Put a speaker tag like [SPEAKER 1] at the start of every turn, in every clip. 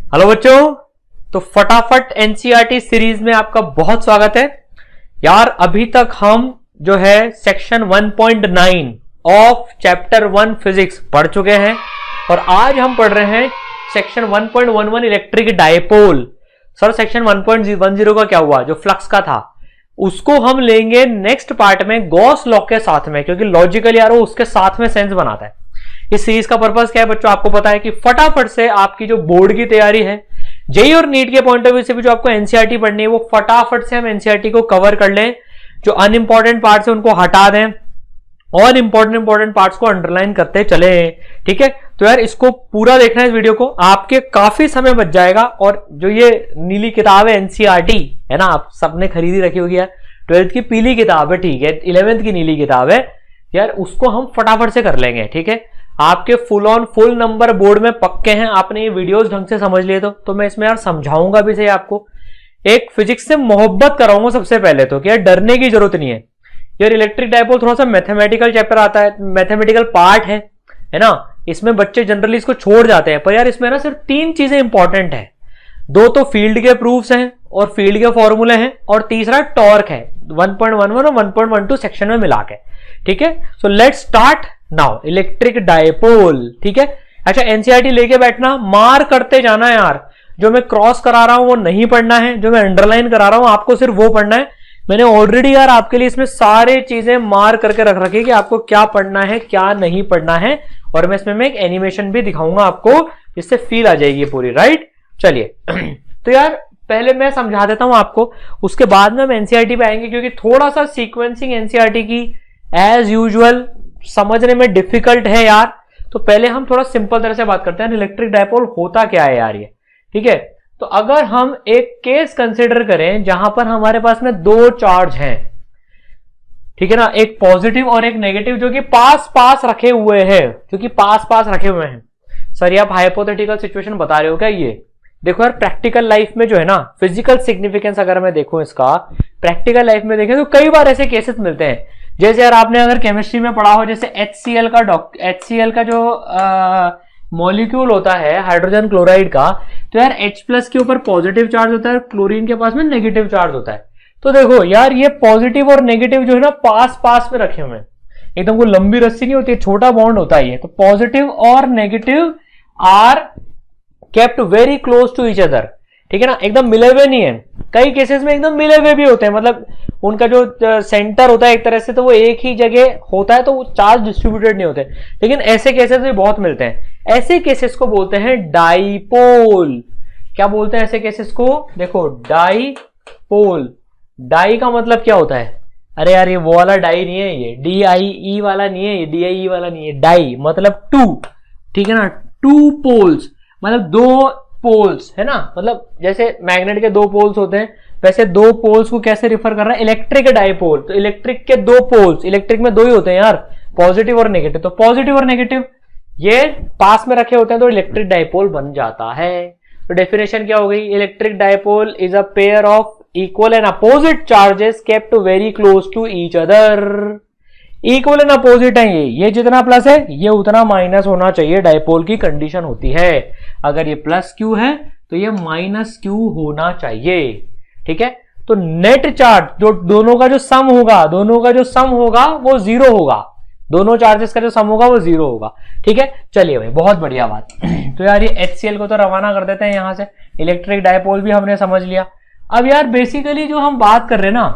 [SPEAKER 1] Hello बच्चों, तो फटाफट एनसीईआरटी सीरीज में आपका बहुत स्वागत है। यार अभी तक हम जो है सेक्शन 1.9 ऑफ चैप्टर 1 फिजिक्स पढ़ चुके हैं और आज हम पढ़ रहे हैं section 1.11 electric dipole. Sir section 1.10 का क्या हुआ, जो फ्लक्स का था उसको हम लेंगे नेक्स्ट पार्ट में गॉस लॉ के साथ में, क्योंकि लॉजिकली यार वो उसके साथ में सेंस बनाता है। इस सीरीज का पर्पस क्या है बच्चों, आपको पता है कि फटाफट से आपकी जो बोर्ड की तैयारी है, जेईई और नीट के पॉइंट ऑफ व्यू से भी जो आपको एनसीईआरटी पढ़नी है, वो फटाफट से हम एनसीईआरटी को कवर कर लें। जो अनइंपॉर्टेंट पार्ट्स है उनको हटा दें और इंपॉर्टेंट पार्ट्स को अंडरलाइन करते चले। ठीक है, तो यार इसको पूरा देखना है इस वीडियो को, आपके काफी समय बच जाएगा। और जो ये नीली किताब है एनसीईआरटी है ना, आप सबने खरीदी रखी होगी यार, 12th की पीली किताब है, ठीक है, 11th की नीली किताब है यार, उसको हम फटाफट से कर लेंगे। ठीक है, आपके फुल नंबर बोर्ड में पक्के हैं, आपने ये वीडियोस ढंग से समझ लिए तो मैं इसमें यार समझाऊंगा भी सही आपको, एक फिजिक्स से मोहब्बत कराऊंगा सबसे पहले तो, कि यार डरने की जरूरत नहीं है। यार इलेक्ट्रिक डायपोल थोड़ा सा मैथमेटिकल चैप्टर आता है, मैथमेटिकल पार्ट है ना, इसमें बच्चे जनरली इसको छोड़ जाते हैं, पर यार इसमें ना सिर्फ 3 चीजें इंपॉर्टेंट है। 2 तो फील्ड के प्रूफ्स हैं और फील्ड के फॉर्मूले हैं, और तीसरा टॉर्क है 1.11 और 1.12 सेक्शन में मिला के। ठीक है, so let's start now electric dipole. ठीक है, अच्छा एनसीईआरटी लेके बैठना, मार करते जाना यार, जो मैं क्रॉस करा रहा हूं वो नहीं पढ़ना है, जो मैं अंडरलाइन करा रहा हूं आपको सिर्फ वो पढ़ना है। मैंने ऑलरेडी यार आपके लिए इसमें सारे चीजें मार करके रख रखी कि आपको क्या पढ़ना है क्या नहीं पढ़ना है, और मैं इसमें एक एनिमेशन भी दिखाऊंगा आपको, जिससे फील आ जाएगी पूरी। राइट, चलिए तो यार पहले मैं समझा देता हूं आपको, उसके बाद में हम एनसीईआरटी पे आएंगे, क्योंकि थोड़ा सा सीक्वेंसिंग एनसीईआरटी की एज यूजुअल समझने में डिफिकल्ट है यार। तो पहले हम थोड़ा सिंपल तरह से बात करते हैं, इलेक्ट्रिक डायपोल होता क्या है यार ये। ठीक है, तो अगर हम एक केस कंसिडर करें जहां पर हमारे पास में 2 चार्ज हैं, ठीक है ना, एक पॉजिटिव और एक नेगेटिव, जो कि पास पास रखे हुए हैं, सर ये आप हाइपोथेटिकल सिचुएशन बता रहे हो क्या? ये देखो यार प्रैक्टिकल लाइफ में जो है ना, फिजिकल सिग्निफिकेंस अगर मैं देखूं इसका, प्रैक्टिकल लाइफ में देखें तो कई बार ऐसे केसेस मिलते हैं। जैसे यार आपने अगर केमिस्ट्री में पढ़ा हो, जैसे HCl का जो मॉलिक्यूल होता है हाइड्रोजन क्लोराइड का, तो यार H+ के ऊपर पॉजिटिव चार्ज होता है, क्लोरीन के पास में नेगेटिव चार्ज होता है। तो देखो यार ये पॉजिटिव और नेगेटिव जो है ना पास पास में रखे हुए हैं, एकदम कोई लंबी रस्सी नहीं होती है, छोटा बॉन्ड होता है ये। तो पॉजिटिव और negative are kept very close to each other. ठीक है ना, एकदम मिले हुए नहीं है, कई केसेस में एकदम मिले हुए भी होते हैं, मतलब उनका जो सेंटर होता है एक तरह से तो वो एक ही जगह होता है, तो वो चार्ज डिस्ट्रीब्यूटेड नहीं होते, लेकिन ऐसे केसेस भी बहुत मिलते हैं। ऐसे केसेस को बोलते हैं डाइपोल। क्या बोलते हैं ऐसे केसेस को? देखो डाइपोल, डाई का मतलब क्या होता है? अरे यार ये वो वाला डाई नहीं है, ये DIE वाला नहीं है, ये DIE वाला नहीं है, डाई मतलब 2। ठीक है ना, 2 पोल्स मतलब 2 पोल्स है ना, मतलब जैसे मैग्नेट के 2 पोल्स होते हैं, वैसे 2 पोल्स को कैसे रिफर कर रहा है? Electric dipole. तो इलेक्ट्रिक के 2 पोल्स, इलेक्ट्रिक में 2 ही होते हैं यार, पॉजिटिव और नेगेटिव, तो पॉजिटिव और नेगेटिव ये पास में रखे होते हैं तो इलेक्ट्रिक डायपोल बन जाता है। तो डेफिनेशन क्या हो गई? Electric dipole is a pair of equal and opposite charges kept very close to each other. Equal and opposite है ये जितना प्लस है ये उतना माइनस होना चाहिए, डायपोल की कंडीशन होती है। अगर ये प्लस क्यू है तो ये माइनस क्यू होना चाहिए। ठीक है, तो नेट चार्ज जो दोनों का जो सम होगा वो 0 होगा, दोनों चार्जेस का जो सम होगा वो 0 होगा। ठीक है, चलिए भाई बहुत बढ़िया बात। तो यार ये HCl को तो रवाना कर देते हैं यहां से, इलेक्ट्रिक डायपोल भी हमने समझ लिया। अब यार बेसिकली जो हम बात कर रहे हैं ना,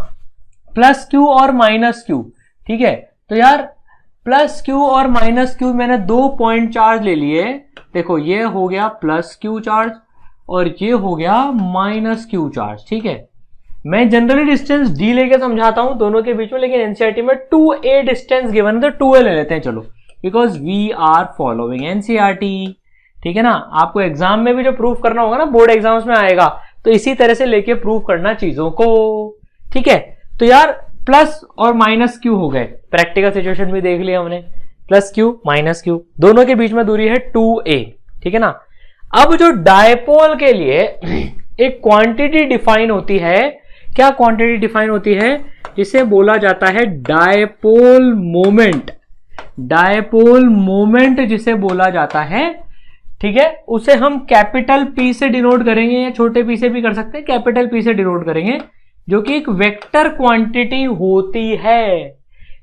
[SPEAKER 1] प्लस क्यू और माइनस क्यू। ठीक है, तो यार प्लस क्यू और माइनस क्यू मैंने 2 पॉइंट चार्ज ले लिए। देखो ये हो गया प्लस क्यू चार्ज और ये हो गया माइनस क्यू चार्ज। ठीक है, मैं जनरली डिस्टेंस d लेके समझाता हूं दोनों के बीच में, लेकिन एनसीईआरटी में 2a डिस्टेंस गिवन है तो 2a ले लेते हैं चलो, because we are following NCERT. ठीक है ना, आपको एग्जाम में भी जो प्रूफ करना होगा ना, बोर्ड एग्जाम्स में आएगा, तो इसी तरह से लेके प्रूफ करना चीजों को। ठीक है, तो यार प्लस और माइनस क्यू हो गए, प्रैक्टिकल सिचुएशन भी देख लिया हमने, प्लस क्यू माइनस क्यू, दोनों के बीच में दूरी है 2a। ठीक है ना, अब जो डायपोल के लिए एक क्वांटिटी डिफाइन होती है, क्या क्वांटिटी डिफाइन होती है? जिसे बोला जाता है डायपोल मोमेंट। डायपोल मोमेंट जिसे बोला जाता है, ठीक है, उसे हम कैपिटल P से डिनोट करेंगे या छोटे p से भी कर सकते हैं, कैपिटल P से डिनोट करेंगे, जो कि एक वेक्टर क्वांटिटी होती है।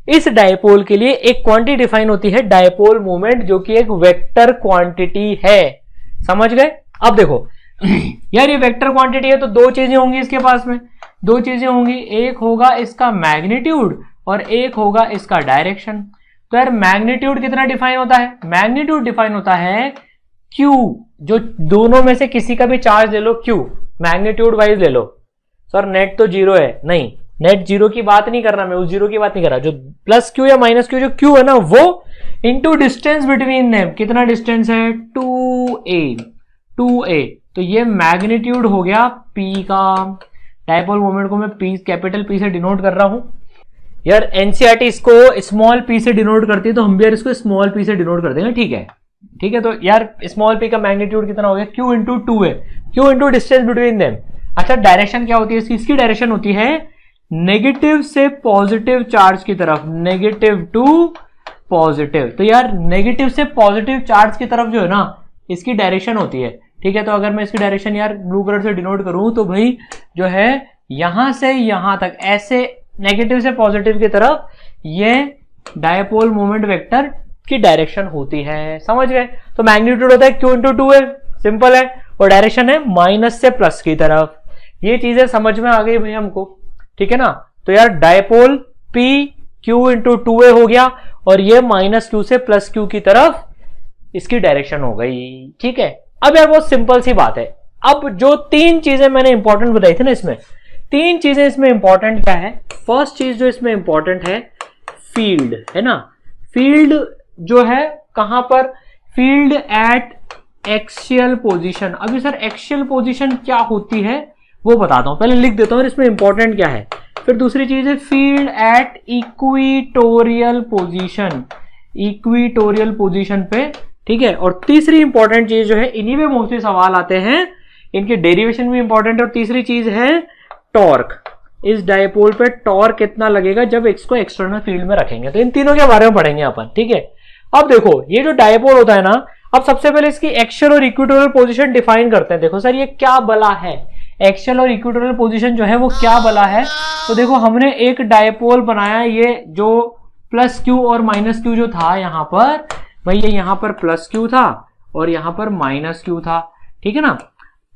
[SPEAKER 1] इस डायपोल के लिए एक क्वांटिटी डिफाइन होती है डायपोल मोमेंट, जो कि एक वेक्टर क्वांटिटी है। समझ गए? अब देखो यार ये वेक्टर क्वांटिटी है तो दो चीजें होंगी इसके पास में, दो चीजें होंगी, एक होगा इसका मैग्नीट्यूड और एक होगा इसका डायरेक्शन। तो यार मैग्नीट्यूड कितना डिफाइन होता है? मैग्नीट्यूड डिफाइन होता है Q, जो दोनों में से किसी का भी चार्ज ले लो Q, मैग्नीट्यूड वाइज ले लो। सर नेट तो जीरो है, नहीं नेट जीरो की बात नहीं कर रहा मैं, उस जीरो की बात नहीं कर रहा, जो प्लस Q या माइनस Q, जो Q है ना वो इंटू डिस्टेंस बिटवीन देम, कितना डिस्टेंस है 2a, तो ये मैग्नीट्यूड हो गया P का। डायपोल मोमेंट को मैं P कैपिटल P से डिनोट कर रहा हूं। यार एनसीईआरटी इसको स्मॉल p से डिनोट करती है, तो हम भी यार इसको स्मॉल p से डिनोट कर देंगे। ठीक है, ठीक है, तो यार स्मॉल p का मैग्नीट्यूड कितना हो गया? Q इंटू 2 है, Q into distance between them. अच्छा डायरेक्शन क्या होती है इसकी डायरेक्शन होती है नेगेटिव से पॉजिटिव चार्ज की तरफ, नेगेटिव टू पॉजिटिव। तो यार नेगेटिव से पॉजिटिव चार्ज की तरफ जो है ना इसकी डायरेक्शन होती है। ठीक है, तो अगर मैं इसकी डायरेक्शन यार ब्लू कलर से डिनोट करूं तो भाई जो है यहां से यहां तक ऐसे नेगेटिव से पॉजिटिव की तरफ ये डायपोल मोमेंट वेक्टर की डायरेक्शन होती है। समझ गए? तो मैग्नीट्यूड होता है Q इंटू 2 है, सिंपल है, और डायरेक्शन है माइनस से प्लस की तरफ। ये चीजें समझ में आ गई भाई हमको, ठीक है ना? तो यार dipole P Q into 2a हो गया और ये माइनस Q से प्लस Q की तरफ इसकी डायरेक्शन हो गई। ठीक है, अब यार बहुत सिंपल सी बात है। अब जो तीन चीजें मैंने इंपॉर्टेंट बताई थी ना, इसमें तीन चीजें इसमें इंपॉर्टेंट क्या है? फर्स्ट चीज जो इसमें इंपॉर्टेंट है फील्ड, है ना? फील्ड जो है कहां पर? Field at axial position. अभी सर एक्सियल पोजीशन क्या होती है वो बताता हूं, पहले लिख देता हूं इसमें इंपॉर्टेंट क्या है। फिर दूसरी चीज है field at equatorial position, equatorial position पे। ठीक है, और तीसरी इंपॉर्टेंट चीज जो है, इन्हीं में मोस्टली सवाल आते हैं, इनकी डेरिवेशन भी इंपॉर्टेंट है। और तीसरी चीज है टॉर्क, इस डायपोल पे टॉर्क कितना लगेगा जब इसको एक्सटर्नल फील्ड में रखेंगे। तो इन तीनों के बारे में पढ़ेंगे अपन। ठीक है, अब देखो ये जो डायपोल होता है ना, अब सबसे पहले इसकी एक्सियल और इक्वेटोरियल पोजीशन डिफाइन करते हैं। देखो सर ये क्या बला है, एक्सियल और इक्वेटोरियल पोजीशन जो है वो क्या बला है? तो देखो हमने एक डायपोल बनाया, ये जो प्लस Q और माइनस Q जो था यहाँ पर, भाई ये यहाँ पर प्लस Q था और यहाँ पर माइनस Q था। ठीक है ना?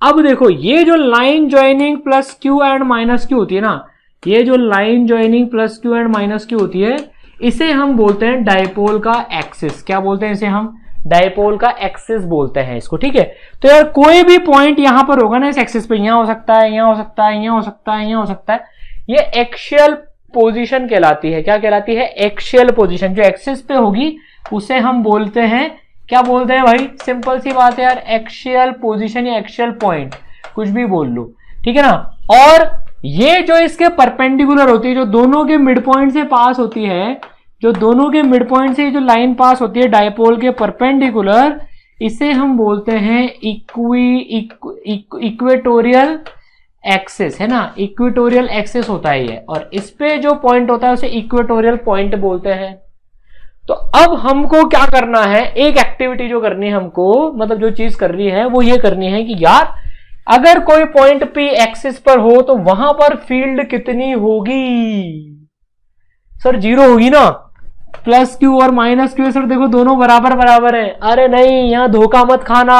[SPEAKER 1] अब देखो ये जो line joining plus Q and minus Q होती है ना, ये जो line joining plus Q and minus Q होती है, इसे हम बोलते हैं डायपोल का एक्सिस। क्या बोलते हैं इसे? हम डायपोल का एक्सिस बोलते हैं इसको। ठीक है, तो यार कोई भी पॉइंट यहां पर होगा ना इस एक्सिस पे, यहां हो सकता है, यहां हो सकता है, यहां हो सकता है, यहां हो सकता है, ये एक्सियल पोजीशन कहलाती है। क्या कहलाती है? Axial position. जो एक्सिस पे होगी उसे हम बोलते हैं, क्या बोलते हैं भाई? सिंपल सी बात है यार, एक्सियल पोजीशन या एक्सियल पॉइंट, कुछ भी बोल लो। ठीक है ना? और ये जो इसके परपेंडिकुलर होती है, जो दोनों के मिड पॉइंट से पास होती है, जो दोनों के मिड पॉइंट से जो लाइन पास होती है डायपोल के परपेंडिकुलर, इसे हम बोलते हैं इक्वेटोरियल एक्सिस, है ना? इक्वेटोरियल एक्सिस होता है ये, और इस पे जो पॉइंट होता है उसे इक्वेटोरियल पॉइंट बोलते हैं। तो अब हमको क्या करना है, एक एक्टिविटी जो करनी है हमको, मतलब जो चीज करनी है वो ये करनी है कि यार अगर कोई पॉइंट P एक्सिस पर हो तो वहां पर फील्ड कितनी होगी? सर जीरो होगी ना, प्लस Q और माइनस Q। सर देखो दोनों बराबर बराबर है। अरे नहीं, यहां धोखा मत खाना।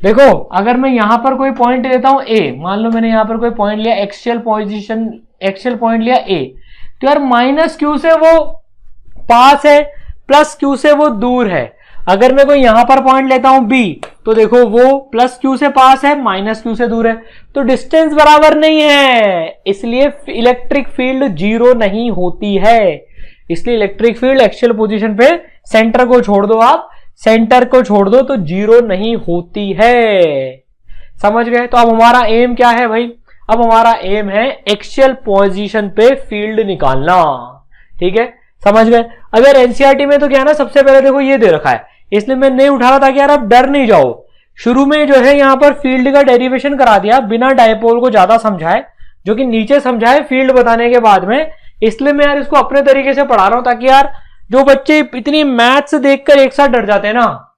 [SPEAKER 1] देखो अगर मैं यहां पर कोई पॉइंट लेता हूं A, मान लो मैंने यहां पर कोई पॉइंट लिया एक्सियल पोजीशन, एक्सियल पॉइंट लिया A, तो यार माइनस Q से वो पास है, प्लस Q से वो दूर है। अगर मैं कोई यहां पर पॉइंट लेता हूं B, तो देखो वो प्लस Q से पास है, माइनस Q से दूर है, तो डिस्टेंस बराबर नहीं है, इसलिए इलेक्ट्रिक फील्ड जीरो नहीं होती है। इसलिए इलेक्ट्रिक फील्ड एक्सियल पोजीशन पे सेंटर को छोड़ दो, आप सेंटर को छोड़ दो तो जीरो नहीं होती है। समझ गए? तो अब हमारा एम क्या है भाई? अब हमारा एम है एक्सियल पोजीशन पे फील्ड निकालना। ठीक है, समझ गए? अगर एनसीईआरटी में तो क्या है ना, सबसे पहले देखो ये दे रखा है, इसलिए मैं नहीं उठा रहा था कि यार आप डर नहीं जाओ। शुरू में जो है यहां पर फील्ड का डेरिवेशन करा दिया बिना डायपोल को ज्यादा समझाए, जो कि नीचे समझाए फील्ड बताने के बाद में। इसलिए मैं यार इसको अपने तरीके से पढ़ा रहा हूं, ताकि यार जो बच्चे इतनी मैथ्स देखकर एक साथ डर जाते हैं ना,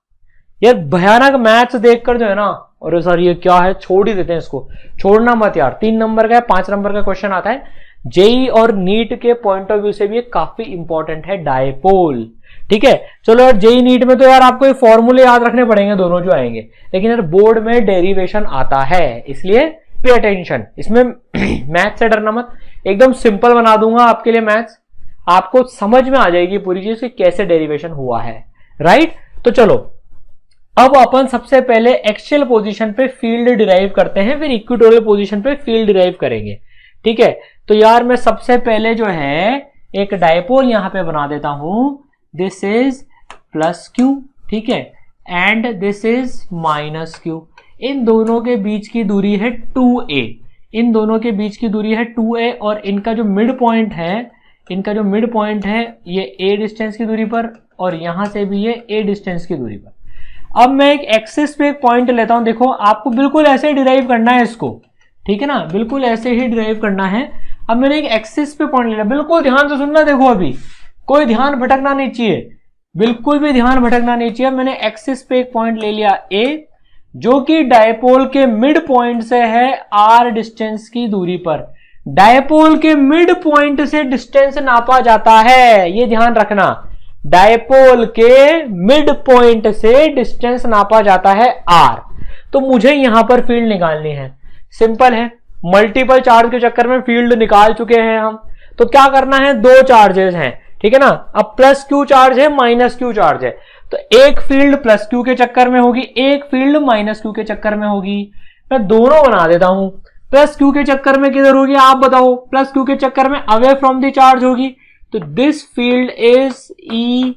[SPEAKER 1] यार भयानक मैथ्स देखकर जो है ना, और सर ये क्या है, छोड़ ही देते हैं इसको, छोड़ना मत यार। 3 नंबर का है, 5 नंबर का क्वेश्चन आता है जेई और नीट के पॉइंट ऑफ व्यू से भी ये काफी इंपॉर्टेंट है, डायपोल। ठीक है, चलो यार जेई नीट में तो यार आपको ये फॉर्मूले याद रखने पड़ेंगे दोनों जो आएंगे, लेकिन यार बोर्ड में डेरिवेशन आता है, इसलिए पे अटेंशन। इसमें मैथ से डरना मत, एकदम सिंपल बना दूंगा आपके लिए मैथ्स, आपको समझ में आ जाएगी पूरी चीज कि कैसे डेरिवेशन हुआ है, राइट। तो चलो अब अपन सबसे पहले एक्सियल पोजीशन पे फील्ड डिराइव करते हैं, फिर इक्वेटोरियल पोजीशन पे फील्ड डिराइव करेंगे। ठीक है, तो यार मैं सबसे पहले जो है एक डायपोल यहां पे बना देता हूं, दिस इज प्लस क्यू, ठीक है, and this is minus Q. इन दोनों के बीच की दूरी है 2a, इन दोनों के बीच की दूरी है 2a, और इनका जो मिड पॉइंट है, इनका जो मिड पॉइंट है ये a डिस्टेंस की दूरी पर, और यहां से भी ये a डिस्टेंस की दूरी पर। अब मैं एक एक्सिस पे एक पॉइंट लेता हूं, देखो आपको बिल्कुल ऐसे डिराइव करना है इसको, ठीक है ना, बिल्कुल ऐसे ही डिराइव करना है। अब मैंने एक एक्सिस पे पॉइंट लिया, बिल्कुल ध्यान से सुनना, देखो अभी कोई ध्यान भटकना नहीं चाहिए, बिल्कुल भी ध्यान भटकना नहीं चाहिए। मैंने एक्सिस पे एक पॉइंट ले लिया a, जो कि डायपोल के मिड पॉइंट से है r डिस्टेंस की दूरी पर। डायपोल के मिड पॉइंट से डिस्टेंस नापा जाता है, ये ध्यान रखना, डायपोल के मिड पॉइंट से डिस्टेंस नापा जाता है r। तो मुझे यहां पर फील्ड निकालनी है, सिंपल है, मल्टीपल चार्ज के चक्कर में फील्ड निकाल चुके हैं हम। तो क्या करना है, 2 चार्जेस हैं, ठीक है ना, अब प्लस क्यू चार्ज है, माइनस क्यू चार्ज है, तो एक फील्ड प्लस क्यू के चक्कर में होगी, एक फील्ड माइनस क्यू के चक्कर में होगी। मैं दोनों बना देता हूं, प्लस क्यू के चक्कर में किधर होगी आप बताओ, प्लस क्यू के चक्कर में अवे फ्रॉम द चार्ज होगी, तो this field is E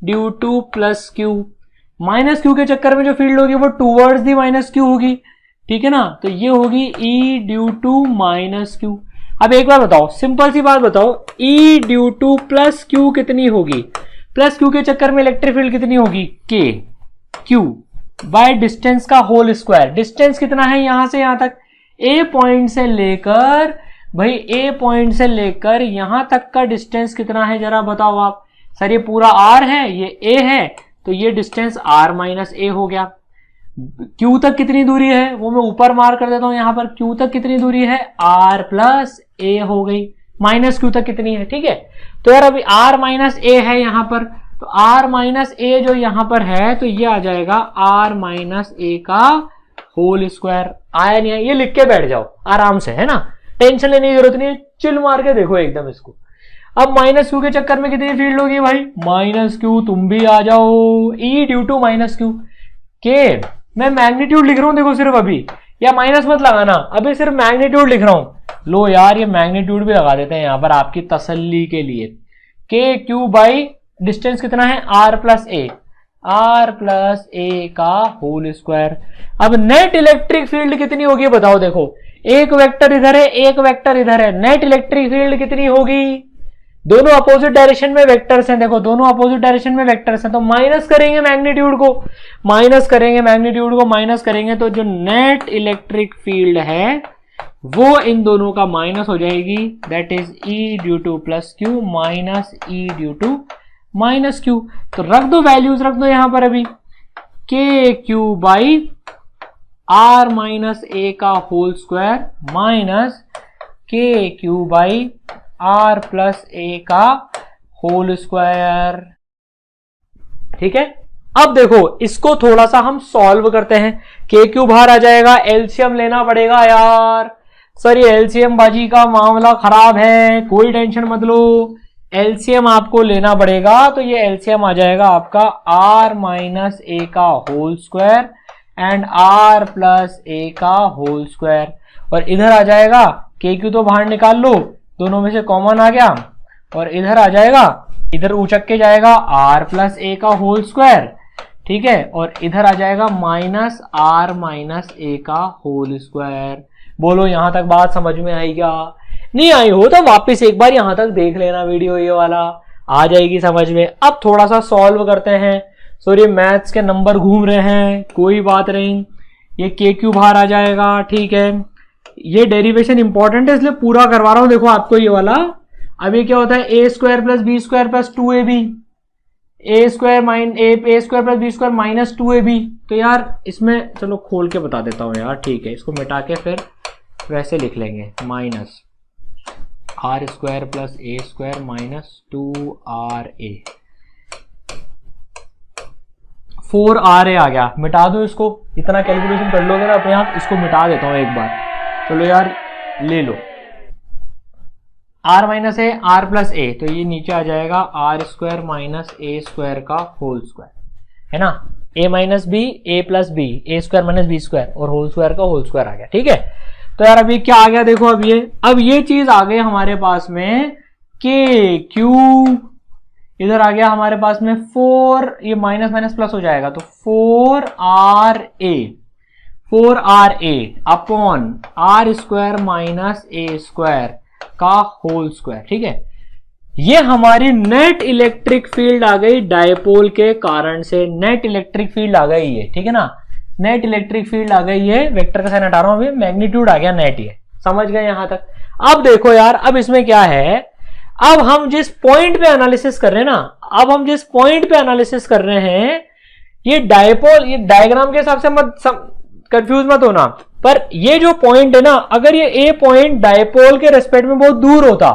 [SPEAKER 1] due to plus q. Minus q के चक्कर में जो फील्ड होगी वो टूवर्ड्स दी माइनस क्यू होगी, ठीक है ना, तो ये होगी E due to minus q. अब एक बार बताओ, सिंपल सी बात बताओ, E due to plus q कितनी होगी, प्लस क्यू के चक्कर में इलेक्ट्रिक फील्ड कितनी होगी, K Q बाय डिस्टेंस का होल स्क्वायर। डिस्टेंस कितना है यहां से यहां तक, A पॉइंट से लेकर, भाई A पॉइंट से लेकर यहां तक का डिस्टेंस कितना है जरा बताओ आप। सर ये पूरा R है, ये A है, तो ये डिस्टेंस R माइनस A हो गया। Q तक कितनी दूरी है वो मैं ऊपर मार्क कर देता हूं, यहां पर Q तक कितनी दूरी है, R प्लस A हो गई, माइनस Q तक कितनी है, ठीक है। तो यार अभी R माइनस A है यहां पर, तो R माइनस A जो यहां पर है, तो ये आ जाएगा R माइनस A का होल स्क्वायर। आया नहीं है, ये लिख के बैठ जाओ आराम से, है ना, टेंशन लेने की जरूरत नहीं, चिल मार के देखो एकदम इसको। अब माइनस क्यू के चक्कर में कितनी फील्ड होगी भाई, माइनस क्यू, तुम भी आ जाओ, E due to minus q के। मैं मैग्नीट्यूड लिख रहा हूं देखो सिर्फ अभी, या माइनस मत लगाना, अभी सिर्फ मैग्नीट्यूड लिख रहा हूं। लो यार ये मैग्नीट्यूड भी लगा देते हैं यहां पर आपकी तसल्ली के लिए। के क्यू बाई डिस्टेंस कितना है, R plus A, R plus A का होल स्क्वायर। अब नेट इलेक्ट्रिक फील्ड कितनी होगी बताओ, देखो एक वेक्टर इधर है, एक वेक्टर इधर है, नेट इलेक्ट्रिक फील्ड कितनी होगी, दोनों अपोजिट डायरेक्शन में वेक्टर्स हैं, देखो दोनों अपोजिट डायरेक्शन में वेक्टर्स हैं, तो माइनस करेंगे मैग्नीट्यूड को, माइनस करेंगे मैग्नीट्यूड को, माइनस करेंगे तो जो नेट इलेक्ट्रिक फील्ड है वो इन दोनों का माइनस हो जाएगी, that is E due to plus q minus E due to minus q. तो रख दो वैल्यूज, रख दो यहां पर अभी, के Q by R minus A का होल स्क्वायर माइनस के Q by R plus A का होल स्क्वायर, ठीक है। अब देखो इसको थोड़ा सा हम सॉल्व करते हैं, के क्यू बाहर आ जाएगा, एलसीएम लेना पड़ेगा यार। सर ये एलसीएम बाजी का मामला खराब है, कोई टेंशन मत लो, एलसीएम आपको लेना पड़ेगा। तो ये एलसीएम आ जाएगा आपका R माइनस A का whole square and R plus A का होल स्क्वायर, और इधर आ जाएगा के क्यू तो बाहर निकाल लो, दोनों में से कॉमन आ गया, और इधर आ जाएगा, इधर उचक के जाएगा R प्लस A का होल स्क्वायर, ठीक है, और इधर आ जाएगा माइनस R माइनस A का होल स्क्वायर। बोलो यहां तक बात समझ में आई क्या, नहीं आई हो तो वापस एक बार यहां तक देख लेना वीडियो, ये वाला आ जाएगी समझ में। अब थोड़ा सा सॉल्व करते हैं, सॉरी मैथ्स के नंबर घूम रहे हैं, कोई बात नहीं, ये के क्यू बाहर आ जाएगा, ठीक है। ये डेरिवेशन इंपॉर्टेंट है इसलिए पूरा करवा रहा हूं, देखो आपको ये वाला। अब ये क्या होता है, A square plus B square plus 2ab, A square plus B square minus 2ab। तो यार इसमें चलो खोल के बता देता हूँ यार, ठीक है, इसको मिटा के फिर वैसे लिख लेंगे, minus r square plus a square minus 2ra, 4ra आ गया। मिटा दो इसको, इतना कैलकुलेशन कर लोगे ना अपने आप, इसको मिटा देता हूँ एक बार। चलो यार ले लो, r minus A R plus A, तो ये नीचे आ जाएगा आर स्क्वायर माइनस ए स्क्वायर का होल स्क्वायर, है ना, a minus B A plus B, A square minus B square और होल स्क्वायर का होल स्क्वायर आ गया। ठीक है, तो यार अभी क्या आ गया देखो, अब ये चीज आ गई हमारे पास में के क्यू, इधर आ गया हमारे पास में 4, ये माइनस माइनस प्लस हो जाएगा तो 4ra upon r square minus ए स्क्वायर का होल स्क्वायर। ठीक है, ये हमारी नेट इलेक्ट्रिक फील्ड आ गई डायपोल के कारण से, नेट इलेक्ट्रिक फील्ड आ गई है। ठीक है ना, नेट इलेक्ट्रिक फील्ड आ गई है, वेक्टर का साइन हटा रहा हूं, अभी मैग्नीट्यूड आ गया नेट, ये समझ गए यहां तक। अब देखो यार, अब इसमें क्या है, अब हम जिस पॉइंट पे एनालिसिस कर रहे हैं ये डायपोल, ये डायग्राम के हिसाब से मत कंफ्यूज मत होना, पर ये जो पॉइंट है ना, अगर ये ए पॉइंट डायपोल के रेस्पेक्ट में बहुत दूर होता,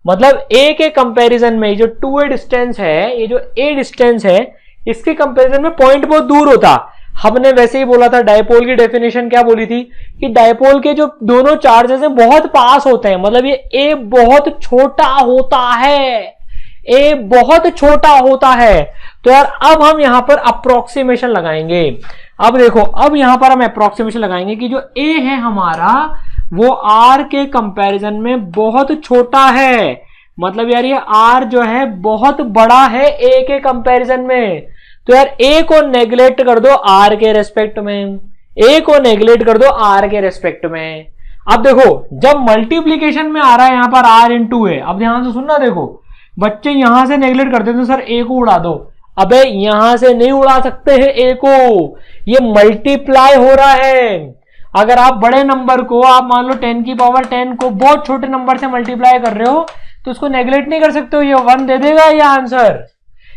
[SPEAKER 1] मतलब ए के कंपैरिजन में जो 2a डिस्टेंस है, ये जो a डिस्टेंस है, इसके कंपैरिजन में पॉइंट बहुत दूर होता। हमने वैसे ही बोला था, डायपोल की डेफिनेशन क्या बोली थी कि डायपोल के जो दोनों चार्जेस हैं बहुत पास होते हैं, मतलब ये a बहुत छोटा होता है, a बहुत छोटा होता है। तो यार अब हम यहां पर अप्रोक्सीमेशन लगाएंगे। अब देखो, अब यहां पर हम अप्रोक्सीमेशन लगाएंगे कि जो a है हमारा वो r के कंपैरिजन में बहुत छोटा है, मतलब यार ये r जो है बहुत बड़ा है a के कंपैरिजन में। तो यार a को नेग्लेक्ट कर दो r के रेस्पेक्ट में, a को नेग्लेक्ट कर दो r के रेस्पेक्ट में। अब देखो, जब मल्टीप्लीकेशन में आ रहा है यहां पर r इंटू a, अब ध्यान से सुनना, देखो बच्चे यहां से नेग्लेक्ट करते थे, सर a को उड़ा दो, अबे यहां से नहीं उड़ा सकते हैं a को, ये मल्टीप्लाई हो रहा है। अगर आप बड़े नंबर को, आप मान लो 10 की पावर 10 को बहुत छोटे नंबर से मल्टीप्लाई कर रहे हो तो उसको नेग्लेक्ट नहीं कर सकते हो, ये 1 दे देगा ये आंसर।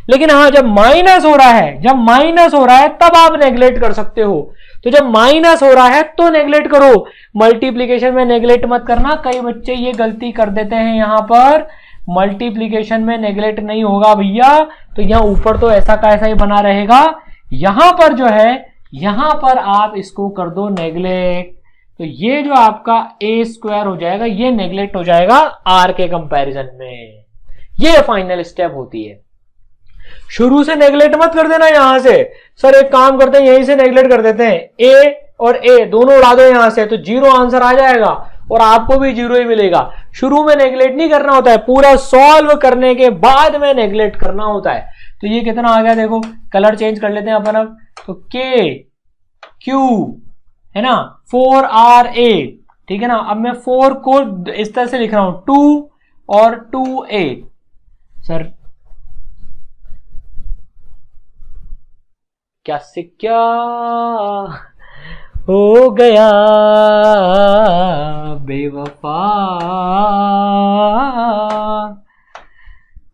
[SPEAKER 1] लेकिन हाँ, जब माइनस हो रहा है तब आप नेग्लेक्ट कर सकते हो। तो जब माइनस हो रहा है तो नेग्लेक्ट करो, मल्टीप्लीकेशन में नेग्लेक्ट मत करना। कई बच्चे ये गलती कर देते हैं, यहां पर मल्टीप्लीकेशन में नेग्लेक्ट नहीं होगा भैया, तो यहां ऊपर तो ऐसा का ऐसा ही बना रहेगा, यहां पर जो है यहां पर आप इसको कर दो नेग्लेक्ट, तो ये जो आपका a स्क्वायर हो जाएगा ये नेग्लेक्ट हो जाएगा r के कंपैरिजन में। ये फाइनल स्टेप होती है, शुरू से नेग्लेक्ट मत कर देना। यहां से सर एक काम करते हैं, यहीं से नेग्लेक्ट कर देते हैं, a और a दोनों उड़ा दो यहां से, तो 0 आंसर आ जाएगा और आपको भी 0 ही मिलेगा। शुरू में नेग्लेक्ट नहीं करना होता है, पूरा सॉल्व करने के बाद में नेग्लेक्ट करना होता है। तो ये कितना आ गया देखो, कलर चेंज कर लेते हैं अपन अब, तो k q है ना 4ra, ठीक है ना। अब मैं 4 को इस तरह से लिख रहा हूं 2 और 2a, सर क्या से क्या हो गया बेवफा।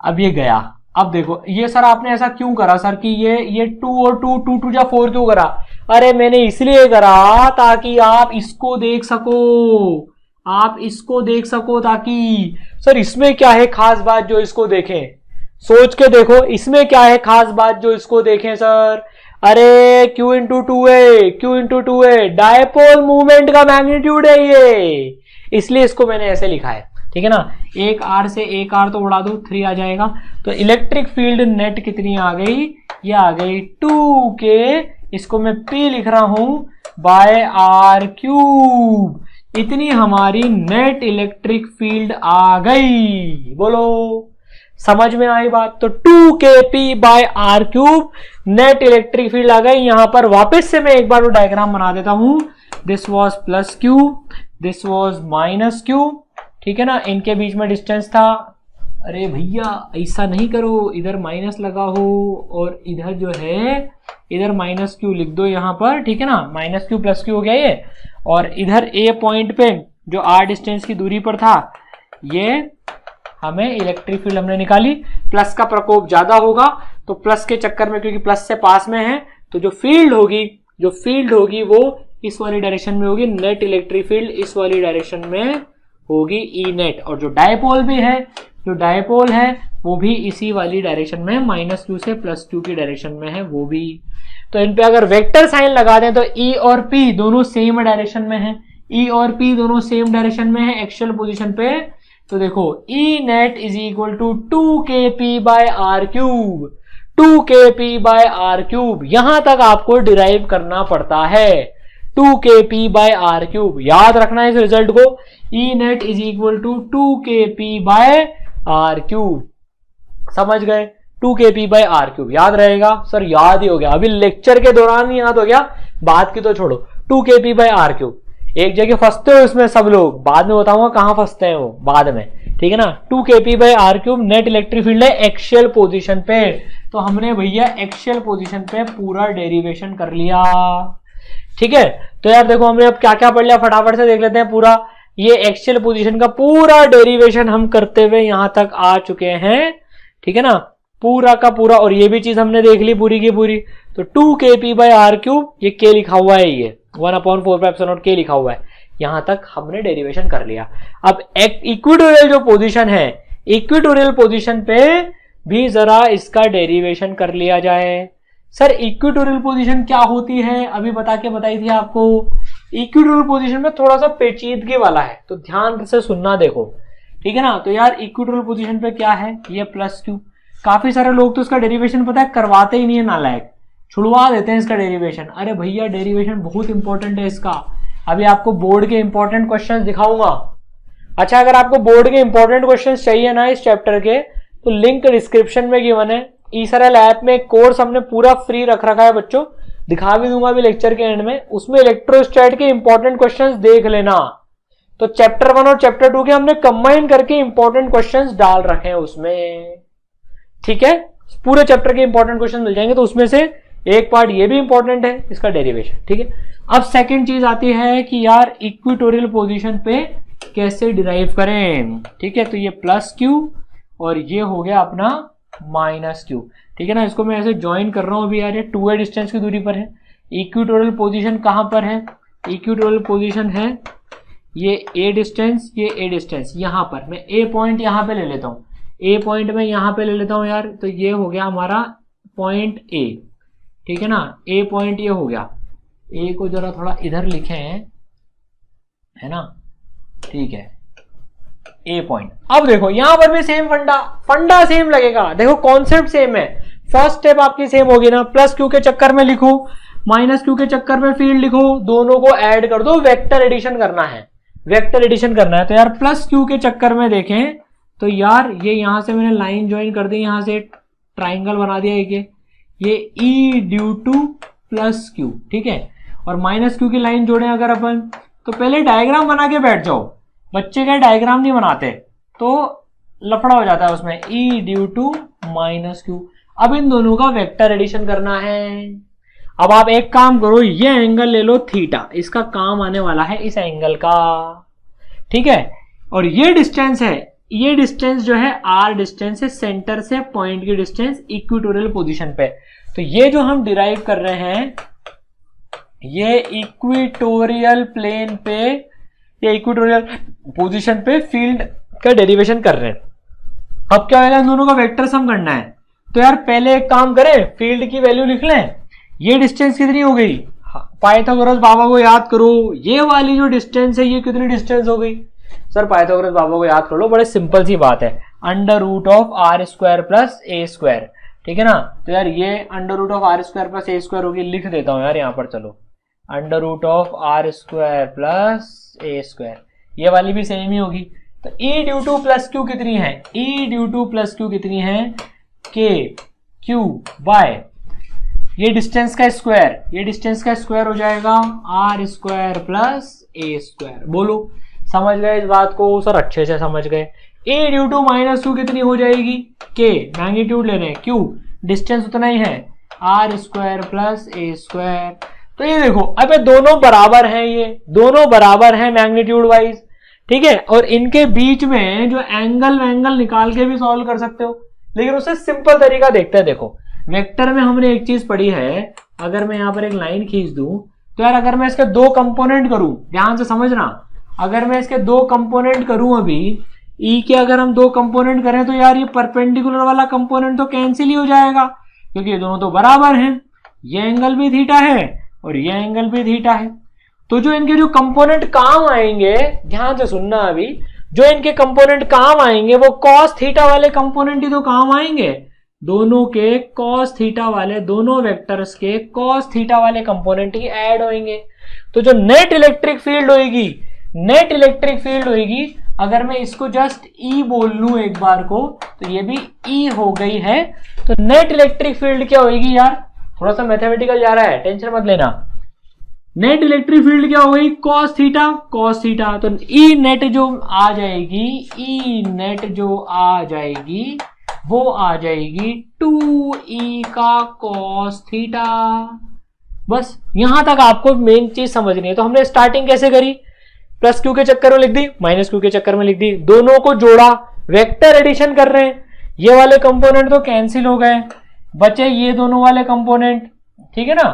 [SPEAKER 1] अब ये गया, अब देखो ये सर आपने ऐसा क्यों करा सर कि ये 2 और 2 2 2 या 4 क्यों करा? अरे मैंने इसलिए करा ताकि आप इसको देख सको, आप इसको देख सको, ताकि सर इसमें क्या है खास बात जो इसको देखें, सोच के देखो इसमें क्या है खास बात जो इसको देखें सर। अरे Q into 2a dipole movement का मैग्नीट्यूड है ये, इसलिए इसको मैंने ऐसे लिखा है, ठीक है ना। एक R से एक R तो उड़ा दो, 3 आ जाएगा। तो इलेक्ट्रिक फील्ड नेट कितनी आ गई? ये आ गई 2k, इसको मैं P लिख रहा हूं बाय R क्यूब, इतनी हमारी नेट इलेक्ट्रिक फील्ड आ गई। बोलो समझ में आई बात? तो 2kp by R cube net electric field आ गई। यहां पर वापस से मैं एक बार वो डायग्राम बना देता हूं, this was plus Q, this was minus Q, ठीक है ना, इनके बीच में डिस्टेंस था। अरे भैया ऐसा नहीं करो, इधर माइनस लगा हो और इधर जो है इधर माइनस क्यू लिख दो यहां पर, ठीक है ना, माइनस क्यू प्लस क्यू हो गया ये। और इधर ए पॉइंट पे जो r डिस्टेंस की दूरी पर था, ये हमें इलेक्ट्रिक फील्ड हमने निकाली, प्लस का प्रकोप ज्यादा होगा तो प्लस के चक्कर में, क्योंकि प्लस से पास में है, तो जो फील्ड होगी वो इस वाली डायरेक्शन में होगी, नेट इलेक्ट्रिक फील्ड इस वाली डायरेक्शन में होगी ई नेट। और जो डायपोल है वो भी इसी वाली डायरेक्शन में, -q से +q की डायरेक्शन में है वो भी। तो इन पे अगर वेक्टर साइन लगा दें तो E और P दोनों सेम डायरेक्शन में है, E और P दोनों सेम डायरेक्शन में है एक्चुअल पोजीशन पे। तो देखो E net is equal to 2kp/r³, 2kp/r³। यहां तक आपको डिराइव करना पड़ता है, 2kp/r³। याद रखना है इस रिजल्ट को, E net is equal to 2kp/r³। समझ गए, 2kp/r³। याद रहेगा सर? याद ही हो गया, अभी लेक्चर के दौरान ही याद हो गया, बात की तो छोड़ो। 2kp/r³। एक जगह फंसते हो इसमें सब लोग, बाद में बताऊंगा कहां फंसते हैं वो बाद में, ठीक है ना। 2kp/r³ नेट इलेक्ट्रिक फील्ड है एक्सियल पोजीशन पे। तो हमने भैया एक्सियल पोजीशन पे पूरा डेरिवेशन कर लिया, ठीक है। तो यार देखो हमने अब क्या क्या पढ़ लिया, फटाफट से देख लेते हैं। पूरा ये एक्सियल पोजीशन का पूरा डेरिवेशन हम करते हुए यहां तक आ चुके हैं, ठीक है ना, पूरा का पूरा। और ये भी चीज हमने देख ली पूरी की पूरी। तो 2kp/r³, ये k लिखा हुआ है, ये 1/4π0 लिखा हुआ है, यहां तक हमने डेरिवेशन कर लिया। अब इक्वेटोरियल जो पोजीशन है, इक्वेटोरियल पोजीशन पे भी जरा इसका डेरिवेशन कर लिया जाए। सर इक्वेटोरियल पोजीशन क्या होती है, अभी बताई थी आपको। इक्वेटोरियल पोजीशन में थोड़ा सा पेचीदगी वाला है, तो ध्यान से सुनना, देखो, ठीक है ना। तो यार इक्वेटोरियल पोजीशन पे क्या है, ये +q। काफी सारे लोग तो इसका डेरिवेशन पता है करवाते ही नहीं है, नालायक, छुड़वा देते हैं इसका डेरिवेशन। अरे भैया डेरिवेशन बहुत इंपॉर्टेंट है इसका, अभी आपको बोर्ड के इंपॉर्टेंट क्वेश्चंस दिखाऊंगा। अच्छा, अगर आपको बोर्ड के इंपॉर्टेंट क्वेश्चंस चाहिए ना इस चैप्टर के, तो लिंक डिस्क्रिप्शन में गिवन है। ईसरल ऐप में एक कोर्स हमने पूरा फ्री रख रखा है बच्चों, दिखा भी दूंगा अभी लेक्चर के एंड में। उसमें इलेक्ट्रोस्टैट के इंपॉर्टेंट क्वेश्चंस देख लेना। तो चैप्टर 1 और चैप्टर 2 के हमने कंबाइन करके इंपॉर्टेंट क्वेश्चंस डाल रखे हैं उसमें, ठीक है। पूरे चैप्टर के इंपॉर्टेंट क्वेश्चन मिल जाएंगे। तो उसमें से एक पार्ट ये भी इंपॉर्टेंट है, इसका डेरिवेशन, ठीक है। अब सेकंड चीज आती है कि यार इक्वेटोरियल पोजीशन पे कैसे डिराइव करें, ठीक है। तो ये +q और ये हो गया अपना -q, ठीक है ना। इसको मैं ऐसे ज्वाइन कर रहा हूं अभी यार, ये 2a डिस्टेंस की दूरी पर है। इक्वेटोरियल पोजीशन कहां पर है, इक्वेटोरियल पोजीशन है ये a डिस्टेंस, ये a डिस्टेंस, यहां पर मैं a पॉइंट यहां पे ले लेता हूं, a पॉइंट में यहां पे ले लेता हूं यार। तो ये हो गया हमारा पॉइंट a, ठीक है ना। a पॉइंट ये हो गया, a को जरा थोड़ा इधर लिखे हैं, है ना, ठीक है, a पॉइंट। अब देखो यहां पर भी सेम फंडा सेम लगेगा, देखो कॉन्सेप्ट सेम है। फर्स्ट स्टेप आपकी सेम होगी ना, +q के चक्कर में लिखो, -q के चक्कर में फील्ड लिखो, दोनों को ऐड कर दो, वेक्टर एडिशन करना है, वेक्टर एडिशन करना है। तो यार +q के चक्कर में देखें तो यार ये यहां से मैंने लाइन ज्वाइन कर दी, यहां से ट्राइंगल बना दिया एक, ये E ड्यू टू +q, ठीक है। और -q की लाइन जोड़े अगर अपन, तो पहले डायग्राम बना के बैठ जाओ, बच्चे का डायग्राम नहीं बनाते तो लफड़ा हो जाता है उसमें। E due to -q। अब इन दोनों का वेक्टर एडिशन करना है। अब आप एक काम करो, ये एंगल ले लो थीटा, इसका काम आने वाला है इस एंगल का, ठीक है। और ये डिस्टेंस है, ये डिस्टेंस जो है r डिस्टेंस है, सेंटर से पॉइंट की डिस्टेंस इक्वेटोरियल पोजीशन पे। तो ये जो हम डिराइव कर रहे हैं, ये इक्वेटोरियल प्लेन पे, ये इक्वेटोरियल पोजीशन पे फील्ड का डेरिवेशन कर रहे हैं। अब क्या होगा, इन दोनों का वेक्टर सम करना है। तो यार पहले एक काम करें, फील्ड की वैल्यू लिख लें। ये डिस्टेंस कितनी हो गई, पाइथागोरस बाबा को याद करो, ये वाली जो डिस्टेंस है ये कितनी डिस्टेंस हो गई। सर पाइथागोरस बाबा को याद कर लो, बड़े सिंपल सी बात है, √r² + a², ठीक है ना। तो यार ये √r² + a² होगी, लिख देता हूं यार यहां पर, चलो √r² + a², ये वाली भी सेम ही होगी। तो E ड्यू टू +q कितनी है, E ड्यू टू +q कितनी है, k/q, ये डिस्टेंस का स्क्वायर, ये डिस्टेंस का स्क्वायर हो जाएगा r² + a²। बोलो समझ गए इस बात को, सर अच्छे से समझ गए। A ड्यू टू -q कितनी हो जाएगी, k, मैग्नीट्यूड ले रहे हैं, q डिस्टेंस उतना ही है, r² + a²। तो ये देखो अब ये दोनों बराबर हैं, ये दोनों बराबर हैं मैग्नीट्यूड वाइज, ठीक है। और इनके बीच में जो एंगल निकाल के भी सॉल्व कर सकते हो, लेकिन उससे सिंपल तरीका देखते हैं। देखो वेक्टर में हमने एक चीज पढ़ी है, अगर मैं यहां पर एक लाइन खींच दूं तो यार अगर मैं इसके दो कंपोनेंट करूं, ध्यान से समझना, अगर मैं इसके दो कंपोनेंट करूं अभी ई के अगर हम दो कंपोनेंट करें तो यार ये परपेंडिकुलर वाला कंपोनेंट तो कैंसिल ही हो जाएगा क्योंकि ये दोनों तो बराबर हैं, ये एंगल भी थीटा है और ये एंगल भी थीटा है। तो जो इनके जो कंपोनेंट काम आएंगे, ध्यान से सुनना अभी, जो इनके कंपोनेंट काम आएंगे वो कॉस थीटा वाले कंपोनेंट ही तो काम आएंगे, दोनों के कॉस थीटा वाले, दोनों वेक्टर्स के कॉस थीटा वाले कंपोनेंट ही ऐड होंगे। तो जो नेट इलेक्ट्रिक फील्ड होगी, नेट इलेक्ट्रिक फील्ड होगी, अगर मैं इसको जस्ट ई बोल लूं एक बार को तो ये भी ई हो गई है। तो नेट इलेक्ट्रिक फील्ड क्या होगी यार, थोड़ा सा मैथमेटिकल जा रहा है, टेंशन मत लेना। नेट इलेक्ट्रिक फील्ड क्या हो गई, कॉस थीटा कॉस थीटा। तो ई नेट जो आ जाएगी, ई नेट जो आ जाएगी वो आ जाएगी 2e का कॉस थीटा। बस यहां तक आपको मेन चीज समझनी है। तो हमने स्टार्टिंग कैसे करी, प्लस क्यू के चक्कर में लिख दी, माइनस क्यू के चक्कर में लिख दी, दोनों को जोड़ा, वेक्टर एडिशन कर रहे हैं, ये वाले कंपोनेंट तो कैंसिल हो गए, बचे ये दोनों वाले कंपोनेंट, ठीक है ना।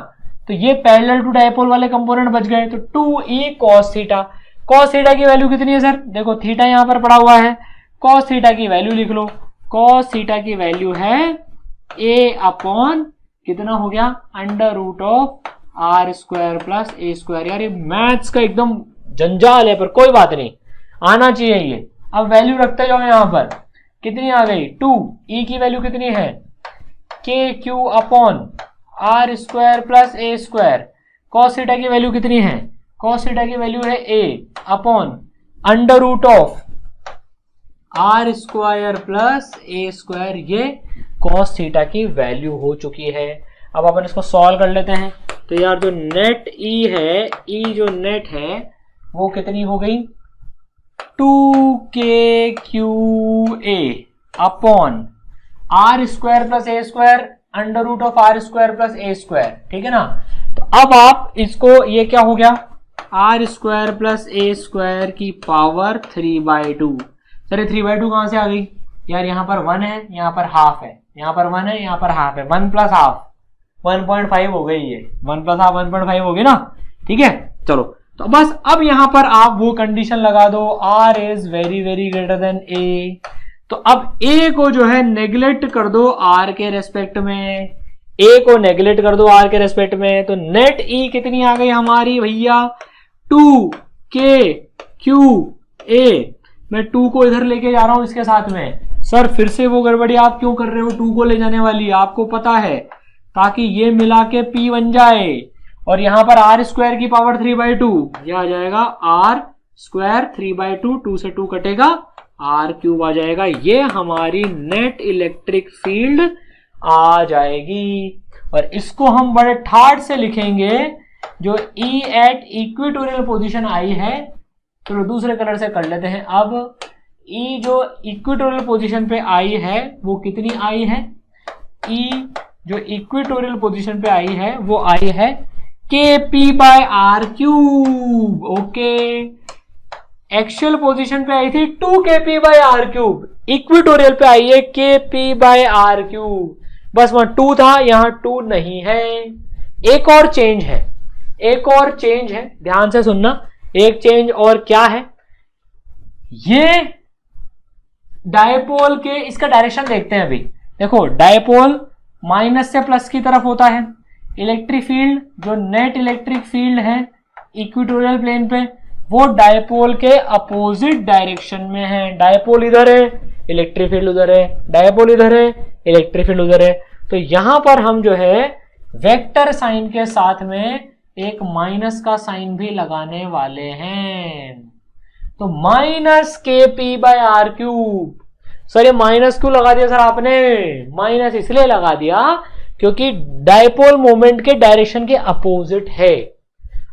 [SPEAKER 1] तो ये पैरेलल टू डायपोल वाले कंपोनेंट बच गए। तो 2e cos theta, cos theta की वैल्यू कितनी है सर, देखो थीटा यहां पर पड़ा हुआ है, cos थीटा की वैल्यू लिख लो, cos थीटा की वैल्यू है a अपॉन कितना हो गया, under root of r square plus a square. यार ये मैथ्स का एकदम जंजाल है पर कोई बात नहीं, आना चाहिए ये। अब वैल्यू रखते जाओ, यहां पर कितनी आ गई 2, e की वैल्यू कितनी है k q upon r square plus a square, cos theta की वैल्यू कितनी है, कॉस थीटा की वैल्यू है a upon under root of r square plus a square, ये कॉस थीटा की वैल्यू हो चुकी है। अब अपन इसको सॉल्व कर लेते हैं। तो यार जो नेट ई है, ई जो नेट है वो कितनी हो गई 2k q a upon r square plus a square under root of r square plus a square, ठीक है ना। तो अब आप इसको, ये क्या हो गया r square plus a square की पावर 3/2। सर 3/2 कहां से आ गई यार, यहां पर 1 है, यहां पर हाफ है, यहां पर 1 है, यहां पर हाफ है, 1 प्लस हाफ 1.5 हो गई, ये 1 प्लस हाफ 1.5 हो गई ना, ठीक है। चलो तो बस अब यहां पर आप वो कंडीशन लगा दो, r is very very greater than a। तो अब a को जो है नेग्लेक्ट कर दो r के रेस्पेक्ट में, a को नेग्लेक्ट कर दो r के रेस्पेक्ट में। तो नेट e कितनी आ गई हमारी भैया 2k क्यू a। मैं 2 को इधर लेके जा रहा हूं इसके साथ में। सर फिर से वो गड़बड़ी आप क्यों कर रहे हो, 2 को ले जाने वाली, आपको पता है ताकि ये मिला के p बन जाए और यहां पर आर स्क्वायर की पावर 3/2, यह आ जाएगा आर स्क्वायर 3/2, 2 से 2 कटेगा, आर क्यूब आ जाएगा। ये हमारी नेट इलेक्ट्रिक फील्ड आ जाएगी। और इसको हम बड़े ठाट से लिखेंगे, जो ई एट इक्वेटोरियल पोजीशन आई है, चलो दूसरे कलर से कर लेते हैं। अब ई जो इक्वेटोरियल पोजीशन पे आई है वो कितनी आई है, ई जो इक्वेटोरियल पोजीशन पे आई है वो आई है kp/r cube. Okay, actual position पे आई थी 2kp/r क्यूब, इक्वेटोरियल पे आई है kp/r क्यूब। बस वहां 2 था, यहां 2 नहीं है। एक और चेंज है, एक और चेंज है, ध्यान से सुनना। एक चेंज और क्या है, ये डायपोल के, इसका डायरेक्शन देखते हैं अभी। देखो डायपोल माइनस से प्लस की तरफ होता है, इलेक्ट्रिक फील्ड जो नेट इलेक्ट्रिक फील्ड है इक्वेटोरियल प्लेन पे, वो डायपोल के अपोजिट डायरेक्शन में है। डायपोल इधर है, इलेक्ट्रिक फील्ड उधर है, डायपोल इधर है, इलेक्ट्रिक फील्ड उधर है। तो यहां पर हम जो है वेक्टर साइन के साथ में एक माइनस का साइन भी लगाने वाले हैं। तो माइनस kp/r क्यूब। सर ये माइनस क्यों लगा दिया सर आपने, माइनस इसलिए लगा दिया क्योंकि डायपोल मोमेंट के डायरेक्शन के अपोजिट है।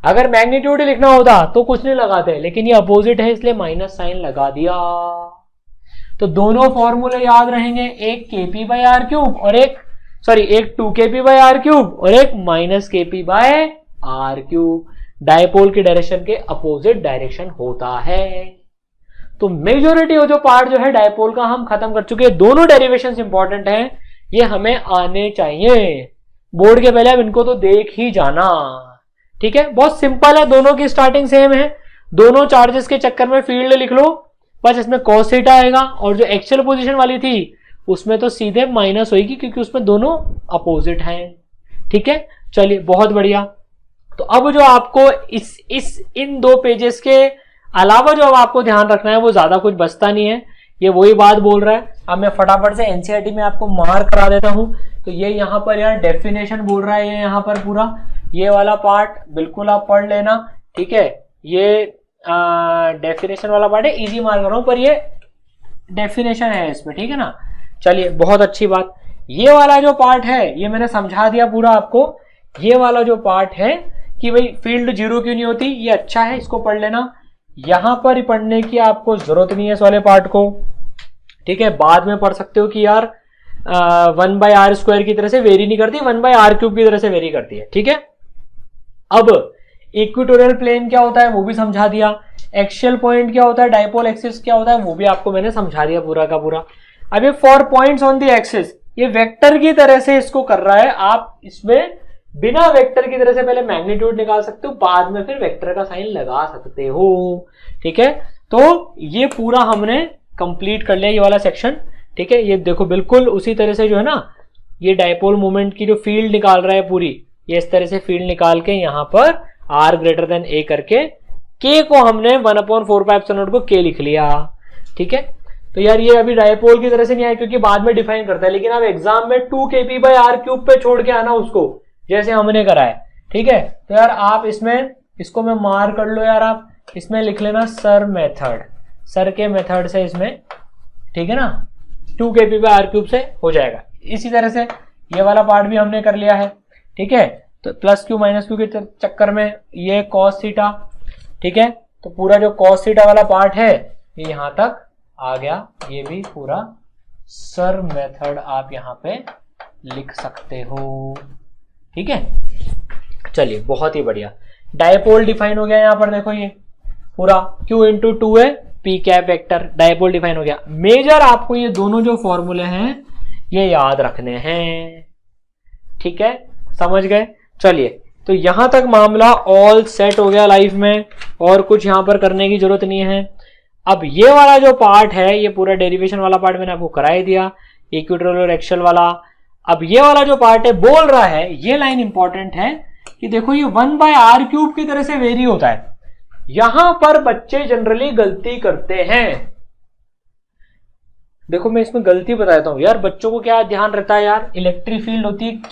[SPEAKER 1] अगर मैग्नीट्यूड लिखना होता तो कुछ नहीं लगाते, लेकिन ये अपोजिट है इसलिए माइनस साइन लगा दिया। तो दोनों फॉर्मूले याद रहेंगे, एक kp/r क्यूब और एक 2kp/r क्यूब और एक माइनस kp/r क्यूब। डायपोल की डायरेक्शन के अपोजिट डायरेक्शन होता है। तो मेजोरिटी जो पार्ट जो है डायपोल का हम खत्म कर चुके हैं। दोनों डेरिवेशंस इंपॉर्टेंट हैं, ये हमें आने चाहिए। बोर्ड के पहले अब इनको तो देख ही जाना। ठीक है, बहुत सिंपल है, दोनों की स्टार्टिंग सेम है, दोनों चार्जेस के चक्कर में फील्ड लिख लो, बस इसमें cos थीटा आएगा और जो एक्चुअल पोजीशन वाली थी उसमें तो सीधे माइनस होगी क्योंकि उसमें दोनों अपोजिट हैं। ठीक है, चलिए बहुत बढ़िया। तो अब जो आपको इन 2 पेजेस के अलावा जो अब आपको ध्यान रखना है वो ज्यादा कुछ बचता नहीं है, ये वही बात बोल रहा है। अब मैं फटाफट से एनसीईआरटी में आपको मार्क करा देता हूं। तो ये यहाँ पर यार डेफिनेशन बोल रहा है, ये यहाँ पर पूरा ये वाला पार्ट बिल्कुल आप पढ़ लेना। ठीक है, ये डेफिनेशन वाला पार्ट है, इजी मार्क कर रहा हूं पर ये डेफिनेशन है इसमें। ठीक है ना, चलिए बहुत अच्छी बात। ये वाला जो पार्ट है ये मैंने समझा दिया पूरा आपको। ये वाला जो पार्ट है कि भाई फील्ड 0 क्यों नहीं होती, ये अच्छा है, इसको पढ़ लेना। यहां पर पढ़ने की आपको जरूरत नहीं है इस वाले पार्ट को। ठीक है, बाद में पढ़ सकते हो कि यार 1/r² की तरह से वेरी नहीं करती, 1/r³ की तरह से वेरी करती है। ठीक है, अब इक्वेटोरियल प्लेन क्या होता है वो भी समझा दिया, एक्सियल पॉइंट क्या होता है, डाइपोल एक्सिस क्या होता है वो भी आपको मैंने समझा दिया पूरा का पूरा। अब ये 4 पॉइंट्स ऑन द एक्सिस, ये वेक्टर की तरह से इसको कर रहा है। आप इसमें बिना वेक्टर की तरह से पहले मैग्नीट्यूड निकाल सकते हो, बाद में फिर वेक्टर का साइन लगा सकते हो। ठीक है, तो ये पूरा हमने कंप्लीट कर लिया ये वाला सेक्शन। ठीक है, ये देखो बिल्कुल उसी तरह से जो है ना, ये डाइपोल मोमेंट की जो फील्ड निकाल रहा है पूरी, ये इस तरह से फील्ड निकाल के यहाँ पर r>a करके k को हमने 1/4πε0 को k लिख लिया। ठीक है, तो यार ये अभी डाइपोल की तरह से नहीं आया क्योंकि बाद में डिफाइन करता है, लेकिन आप एग्जाम में 2kp/r³ पे छोड़ के आना उसको, जैसे हमने करा है। ठीक है, तो यार आप इसमें इसको मैं मार कर लो यार, आप इसमें लिख लेना सर मेथड, सर के मेथड से इसमें। ठीक है ना, 2kp/r³ से हो जाएगा। इसी तरह से ये वाला पार्ट भी हमने कर लिया है। ठीक है, तो +q - q के चक्कर में ये cos थीटा। ठीक है, तो पूरा जो cos थीटा वाला पार्ट है ये यहां तक आ गया, ये भी पूरा सर मेथड आप यहां पे लिख सकते हो। ठीक है, चलिए बहुत ही बढ़िया। डायपोल डिफाइन हो गया यहां पर, देखो ये पूरा q × 2 है p cap vector, dipole define हो गया। मेजर आपको ये दोनों जो फॉर्मूले हैं ये याद रखने हैं। ठीक है, समझ गए। चलिए, तो यहां तक मामला ऑल सेट हो गया लाइफ में, और कुछ यहां पर करने की जरूरत नहीं है। अब ये वाला जो पार्ट है, ये पूरा डेरिवेशन वाला पार्ट मैंने आपको करा ही दिया, इक्वेटोरियल और एक्सियल वाला। अब ये वाला जो पार्ट है बोल रहा है, ये लाइन इंपॉर्टेंट है कि देखो ये 1/r³ की तरह से वेरी होता है। यहां पर बच्चे जनरली गलती करते हैं। देखो मैं इसमें गलती बताता हूं यार, बच्चों को क्या ध्यान रहता है यार, इलेक्ट्रिक फील्ड होती है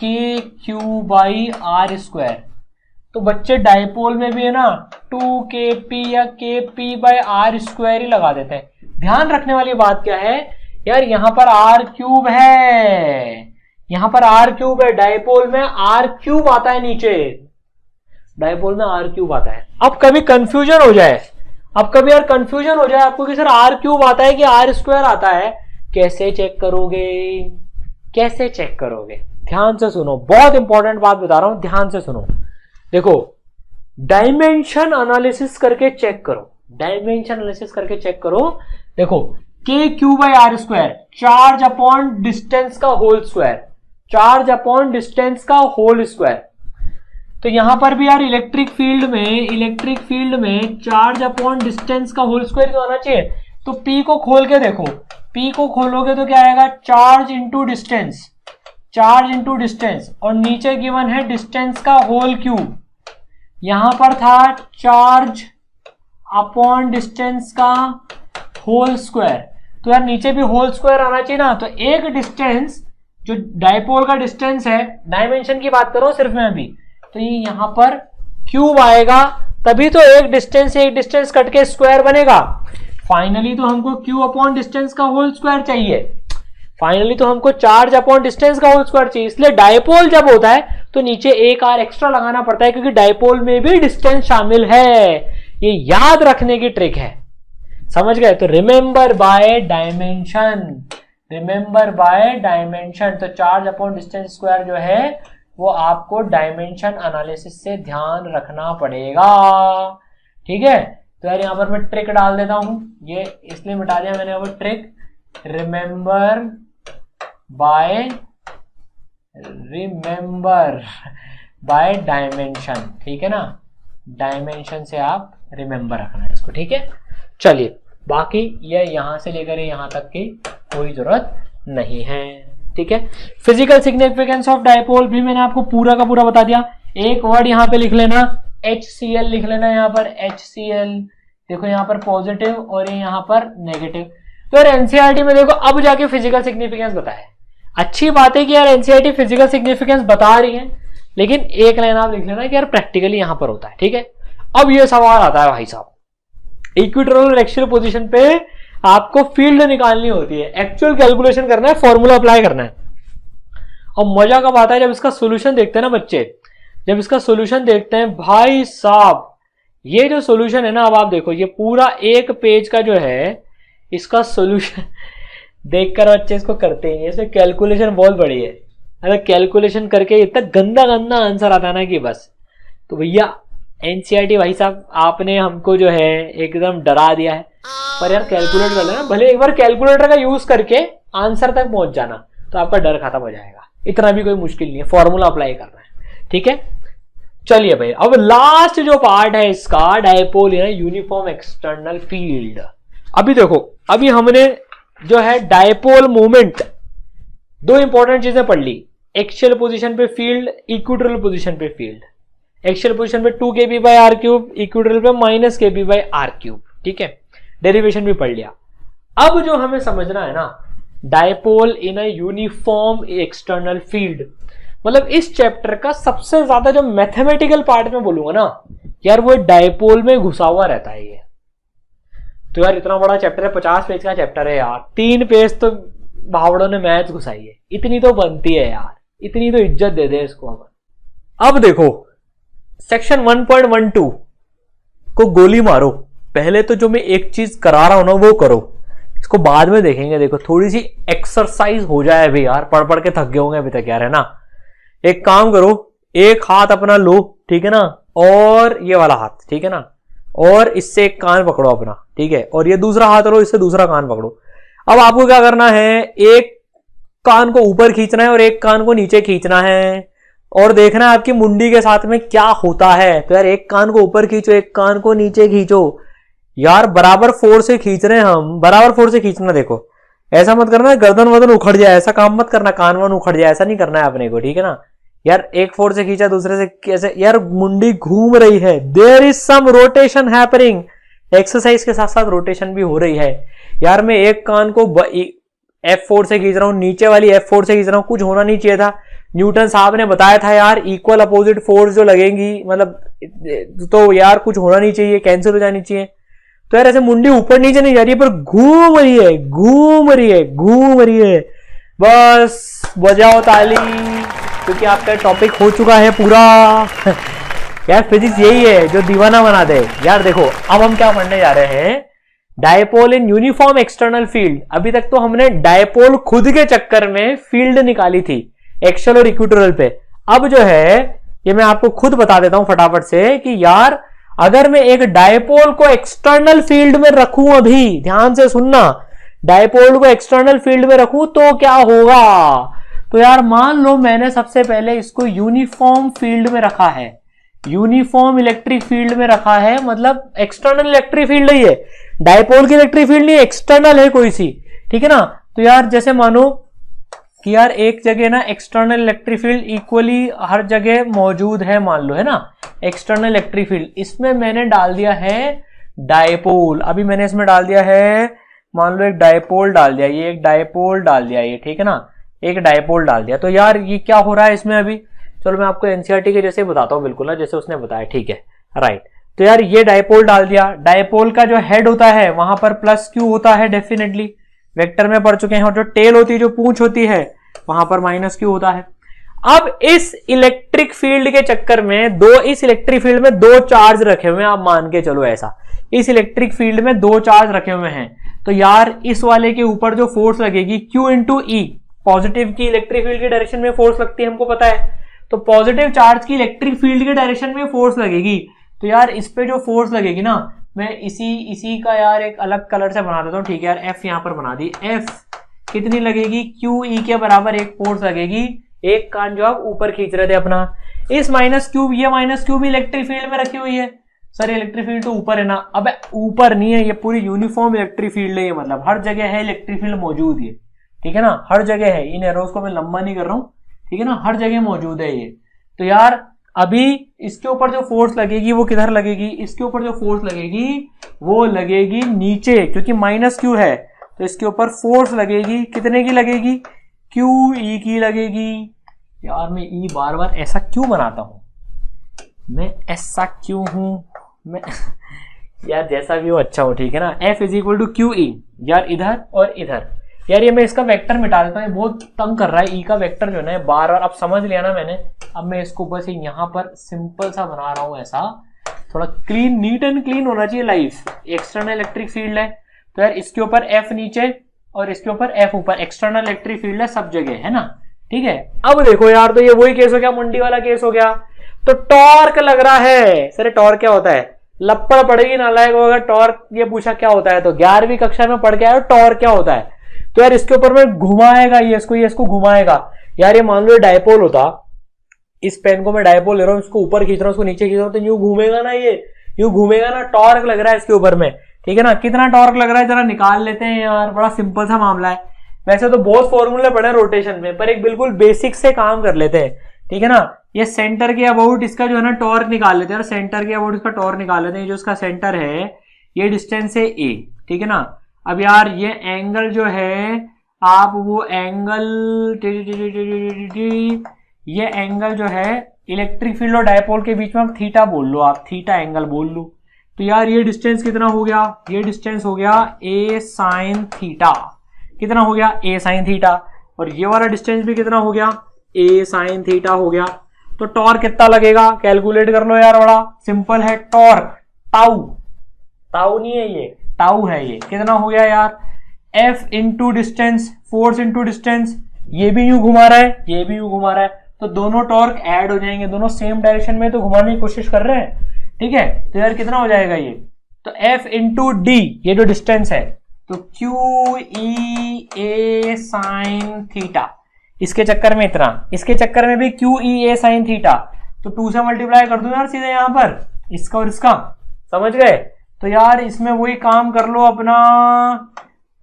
[SPEAKER 1] kq/r², तो बच्चे डाइपोल में भी है ना 2kp या kp/r² ही लगा देते हैं। ध्यान रखने वाली बात क्या है यार, यहां पर r³ है, यहां पर r³ है, डाइपोल में r³ आता है नीचे, डाइपोल में r³ आता है। अब कभी कंफ्यूजन हो जाए, अब कभी यार कंफ्यूजन हो जाए आपको कि सर r³ आता है कि r² आता है, कैसे चेक करोगे, कैसे चेक करोगे? ध्यान से सुनो, बहुत इंपॉर्टेंट बात बता रहा हूं, ध्यान से सुनो। देखो डायमेंशन एनालिसिस करके चेक करो, डायमेंशन एनालिसिस करके चेक करो। देखो kq/r², चार्ज अपॉन डिस्टेंस का whole square, charge upon distance का होल स्क्वायर। तो यहां पर भी यार इलेक्ट्रिक फील्ड में चार्ज अपॉन डिस्टेंस का होल स्क्वायर तो आना चाहिए। तो P को खोल के देखो, P को खोलोगे तो क्या आएगा, charge into distance, charge into distance, और नीचे गिवन है डिस्टेंस का होल क्यूब। यहां पर था चार्ज अपॉन डिस्टेंस का होल स्क्वायर, तो यार नीचे भी होल स्क्वायर आना चाहिए ना। तो एक डिस्टेंस जो डाइपोल का डिस्टेंस है, डायमेंशन की बात करो सिर्फ मैं अभी, तो ये यहां पर क्यूब आएगा, तभी तो एक डिस्टेंस से एक डिस्टेंस कट के स्क्वायर बनेगा। फाइनली तो हमको क्यू अपॉन डिस्टेंस का होल स्क्वायर चाहिए, फाइनली तो हमको चार्ज अपॉन डिस्टेंस का होल स्क्वायर चाहिए। इसलिए डाइपोल जब होता है तो नीचे एक आर एक्स्ट्रा लगाना पड़ता है, क्योंकि डाइपोल में भी डिस्टेंस शामिल है। ये याद रखने की ट्रिक है, समझ गए? तो remember by dimension, remember by dimension. तो चार्ज अपॉन डिस्टेंस स्क्वायर जो है वो आपको डायमेंशन एनालिसिस से ध्यान रखना पड़ेगा। ठीक है, तो यार यहां पर मैं ट्रिक डाल देता हूं, ये इसलिए मिटा दिया मैंने वो trick, remember by remember by dimension, ठीक है ना, डायमेंशन से आप रिमेंबर रखना है इसको, ठीक है। चलिए बाकी ये यहां से लेकर यहां तक की कोई जरूरत नहीं है, ठीक है। फिजिकल सिग्निफिकेंस ऑफ डायपोल भी मैंने आपको पूरा का पूरा बता दिया। एक वर्ड यहां पे लिख लेना, HCl लिख लेना, यहाँ पर HCl देखो, यहाँ पर पॉजिटिव और ये यहाँ पर नेगेटिव। तो यार एनसीईआरटी में देखो अब जाके फिजिकल सिग्निफिकेंस बताया। अच्छी बात है कि यार एनसीईआरटी फिजिकल सिग्निफिकेंस बता रही है, लेकिन एक लाइन आप लिख लेना कि यार प्रैक्टिकली यहां पर होता है, ठीक है। अब ये सवाल आता है भाई साहब, इक्वेटोरियल और एक्सियल पोजीशन पे आपको फील्ड निकालनी होती है, एक्चुअल कैलकुलेशन करना है, फॉर्मूला अप्लाई करना है। और मजा कब आता है जब इसका सोल्यूशन देखते हैं ना बच्चे, जब इसका सोल्यूशन देखते हैं भाई साहब, ये जो सोल्यूशन है ना, अब आप देखो ये पूरा एक पेज का जो है इसका सोल्यूशन देखकर बच्चे इसको करते हैं, इसमें कैलकुलेशन बहुत बड़ी है। अगर कैलकुलेशन करके इतना गंदा गंदा आंसर आता है ना कि बस, तो भैया एनसीईआरटी भाई साहब आपने हमको जो है एकदम डरा दिया है। पर यार कैलकुलेट कर लेना, भले एक बार कैलकुलेटर का यूज करके आंसर तक पहुंच जाना, तो आपका डर खत्म हो जाएगा। इतना भी कोई मुश्किल नहीं है, फॉर्मूला अप्लाई करना है, ठीक है। चलिए भाई अब लास्ट जो पार्ट है इसका, डायपोल है यूनिफॉर्म एक्सटर्नल फील्ड। अभी देखो, अभी हमने जो है डायपोल मोमेंट, दो इंपॉर्टेंट चीजें पढ़ ली, एक्सियल पोजीशन पे फील्ड, इक्वेटोरियल पोजीशन पे फील्ड। एक्सियल पोजीशन पे 2 kb/r³, इक्वेटोरियल पे -kb/r³, ठीक है। डेरिवेशन भी पढ़ लिया। अब जो हमें समझना है ना, dipole in a uniform external field, मतलब इस चैप्टर का सबसे ज्यादा जो मैथमेटिकल पार्ट में बोलूंगा ना यार, वो डायपोल में घुसा हुआ रहता है ये। तो यार इतना बड़ा चैप्टर है, 50 पेज का चैप्टर है यार, 3 पेज तो भावड़ों ने मैथ्स घुसाई है, इतनी तो बनती है यार, इतनी तो इज्जत दे दे इसको हम। अब देखो सेक्शन 1.12 को गोली मारो, पहले तो जो मैं एक चीज करा रहा हूं ना वो करो, इसको बाद में देखेंगे। देखो थोड़ी सी एक्सरसाइज हो जाए अभी यार, पढ़ पढ़ के थक गए होंगे अभी तक यार, है ना। एक काम करो, एक हाथ अपना लो, ठीक है ना, और ये वाला हाथ, ठीक है ना, और इससे एक कान पकड़ो अपना, ठीक है, और ये दूसरा हाथ लो, इससे दूसरा कान पकड़ो। अब आपको क्या करना है, एक कान को ऊपर खींचना है और एक कान को नीचे खींचना है, और देखना है आपकी मुंडी के साथ में क्या होता है। तो यार एक कान को ऊपर खींचो, एक कान को नीचे खींचो, यार बराबर फोर्स से खींच रहे हैं हम, बराबर फोर्स से खींचना। देखो ऐसा मत करना गर्दन वदन उखड़ जाए, ऐसा काम मत करना, कान वान उखड़ जाए, ऐसा नहीं करना है अपने को, ठीक है ना। यार एक फोर्स से खींचा, दूसरे से कैसे, यार मुंडी घूम रही है, there is some rotation happening, exercise के साथ साथ रोटेशन भी हो रही है। यार मैं एक कान को F4 से खींच रहा हूं, नीचे वाली F4 से खींच रहा हूं, कुछ होना नहीं चाहिए था। न्यूटन साहब ने बताया था यार इक्वल अपोजिट फोर्स जो लगेंगी, मतलब तो यार कुछ होना नहीं चाहिए, कैंसिल हो जानी चाहिए। तो यार ऐसे मुंडी ऊपर नीचे नहीं जा रही है, पर घूम रही है, घूम रही है, घूम रही है। बस बजाओ ताली, क्योंकि आपका टॉपिक हो चुका है पूरा। यार फिजिक्स यही है जो दीवाना बना दे। यार देखो अब हम क्या पढ़ने जा रहे हैं, dipole in uniform external field. अभी तक तो हमने डायपोल खुद के चक्कर में फील्ड निकाली थी एक्सियल और इक्वेटोरियल पे। अब जो है ये मैं आपको खुद बता देता हूं फटाफट से कि यार अगर मैं एक डायपोल को एक्सटर्नल फील्ड में रखूं, अभी ध्यान से सुनना, डायपोल को एक्सटर्नल फील्ड में रखूं तो क्या होगा। तो यार मान लो मैंने सबसे पहले इसको यूनिफॉर्म फील्ड में रखा है, यूनिफॉर्म इलेक्ट्रिक फील्ड में रखा है, मतलब एक्सटर्नल इलेक्ट्रिक फील्ड ही है, डायपोल की इलेक्ट्रिक फील्ड नहीं, एक्सटर्नल है कोई सी, ठीक है ना। तो यार जैसे मानो कि यार एक जगह ना एक्सटर्नल इलेक्ट्रिक फील्ड इक्वली हर जगह मौजूद है, मान लो, है ना, एक्सटर्नल इलेक्ट्रिक फील्ड, इसमें मैंने डाल दिया है डायपोल। अभी मैंने इसमें डाल दिया है, मान लो एक डायपोल डाल दिया, ये एक डायपोल डाल दिया, ये ठीक है ना, एक डायपोल डाल दिया। तो यार ये क्या हो रहा है इसमें अभी, चलो मैं आपको एनसीईआरटी के जैसे बताता हूं, बिल्कुल ना जैसे उसने बताया, ठीक है, राइट। तो यार ये डायपोल डाल दिया, डायपोल का जो हेड होता है वहां पर प्लस क्यू होता है, डेफिनेटली वेक्टर में पढ़ चुके हैं, और जो टेल होती है, जो पूंछ होती है, वहां पर माइनस क्यू होता है। अब इस इलेक्ट्रिक फील्ड के चक्कर में इस इलेक्ट्रिक फील्ड में दो चार्ज रखे हुए हैं, आप मान के चलो ऐसा, इस इलेक्ट्रिक फील्ड में दो चार्ज रखे हुए हैं। तो यार इस वाले के ऊपर जो फोर्स लगेगी Q इंटू ई, पॉजिटिव की इलेक्ट्रिक फील्ड की डायरेक्शन में फोर्स लगती है, हमको पता है। तो पॉजिटिव चार्ज की इलेक्ट्रिक फील्ड के डायरेक्शन में फोर्स लगेगी। तो यार इस पे जो फोर्स लगेगी ना, मैं इसी का यार एक अलग कलर से बना देता हूं, ठीक है यार, F यहां पर बना दी। F कितनी लगेगी, Q E के बराबर एक फोर्स लगेगी एक कान जो आप ऊपर खींच रहे थे अपना। इस माइनस क्यू, ये माइनस क्यू भी इलेक्ट्रिक फील्ड में रखी हुई है। सर इलेक्ट्रिक फील्ड तो ऊपर है ना, अब ऊपर नहीं है, ये पूरी यूनिफॉर्म इलेक्ट्रिक फील्ड है, ये मतलब हर जगह है इलेक्ट्रिक फील्ड मौजूद है, ठीक है ना, हर जगह है। इन एरोज को मैं लंबा नहीं कर रहा हूं, ठीक है ना, हर जगह मौजूद है ये। तो यार अभी इसके ऊपर जो फोर्स लगेगी वो किधर लगेगी, इसके ऊपर जो फोर्स लगेगी वो लगेगी नीचे, क्योंकि माइनस क्यू है तो इसके ऊपर फोर्स लगेगी, कितने की लगेगी, क्यू ई की लगेगी। यार मैं ई बार बार ऐसा क्यों बनाता हूं, मैं ऐसा क्यों हूं मैं यार जैसा भी हो अच्छा हो, ठीक है ना। F is equal to q E, यार इधर और इधर। यार ये मैं इसका वेक्टर मिटा देता हूँ, ये बहुत तंग कर रहा है। ई का वेक्टर जो है ना बार बार, अब समझ लिया ना मैंने। अब मैं इसको बस यहाँ पर सिंपल सा बना रहा हूँ, ऐसा थोड़ा क्लीन, नीट एंड क्लीन होना चाहिए लाइफ। एक्सटर्नल इलेक्ट्रिक फील्ड है तो यार इसके ऊपर F नीचे और इसके ऊपर F ऊपर, एक्सटर्नल इलेक्ट्रिक फील्ड है सब जगह, है ना, ठीक है। अब देखो यार, तो ये वही केस हो गया, मुंडी वाला केस हो गया। तो टॉर्क लग रहा है। सर टॉर्क क्या होता है, लपड़ पड़ेगी नालायक होगा। टॉर्क ये पूछा क्या होता है, तो 11वीं कक्षा में पढ़ के आया टॉर्क क्या होता है। तो यार इसके ऊपर में घुमाएगा ये इसको घुमाएगा। यार ये मान लो डायपोल होता, इस पेन को मैं डायपोल ले रहा हूँ, इसको ऊपर खींच रहा हूँ, इसको नीचे खींच रहा हूँ, तो यूं घूमेगा ना, ये यूं घूमेगा ना। टॉर्क लग रहा है इसके ऊपर में, ठीक है ना। कितना टॉर्क लग रहा है जरा निकाल लेते हैं यार, बड़ा सिंपल सा मामला है। वैसे तो बहुत फॉर्मूले पढ़े रोटेशन में, पर एक बिल्कुल बेसिक से काम कर लेते हैं, ठीक है ना। ये सेंटर के अबाउट इसका जो है ना टॉर्क निकाल लेते हैं, सेंटर के अबाउट इसका टॉर्क निकाल लेते हैं। जो इसका सेंटर है ये डिस्टेंस है ए, ठीक है ना। अब यार ये एंगल जो है, आप वो एंगल, ये एंगल जो है इलेक्ट्रिक फील्ड और डायपोल के बीच में आप थीटा बोल लो, आप थीटा एंगल बोल लो। तो यार ये डिस्टेंस कितना हो गया, ये डिस्टेंस हो गया ए साइन थीटा। कितना हो गया, ए साइन थीटा। और ये वाला डिस्टेंस भी कितना हो गया, ए साइन थीटा हो गया। तो टॉर्क कितना लगेगा, कैलकुलेट कर लो यार, बड़ा सिंपल है। टॉर्क टाउ, टाउ नहीं है ये, टाउ है ये। कितना हो गया यार, F into distance, force into distance. ये भी यूं घुमा रहा है, ये भी यूं घुमा रहा है, तो दोनों टॉर्क ऐड हो जाएंगे, दोनों सेम डायरेक्शन में तो घुमाने की कोशिश कर रहे हैं, ठीक है। तो यार कितना हो जाएगा ये, तो F इंटू डी, ये जो डिस्टेंस है, तो क्यू ई ए साइन थीटा। इसके चक्कर में इतना, इसके चक्कर में भी क्यू ई ए साइन थीटा। तो 2 से मल्टीप्लाई कर दूं यार सीधे यहां पर, इसका और इसका, समझ गए। तो यार इसमें वही काम कर लो अपना,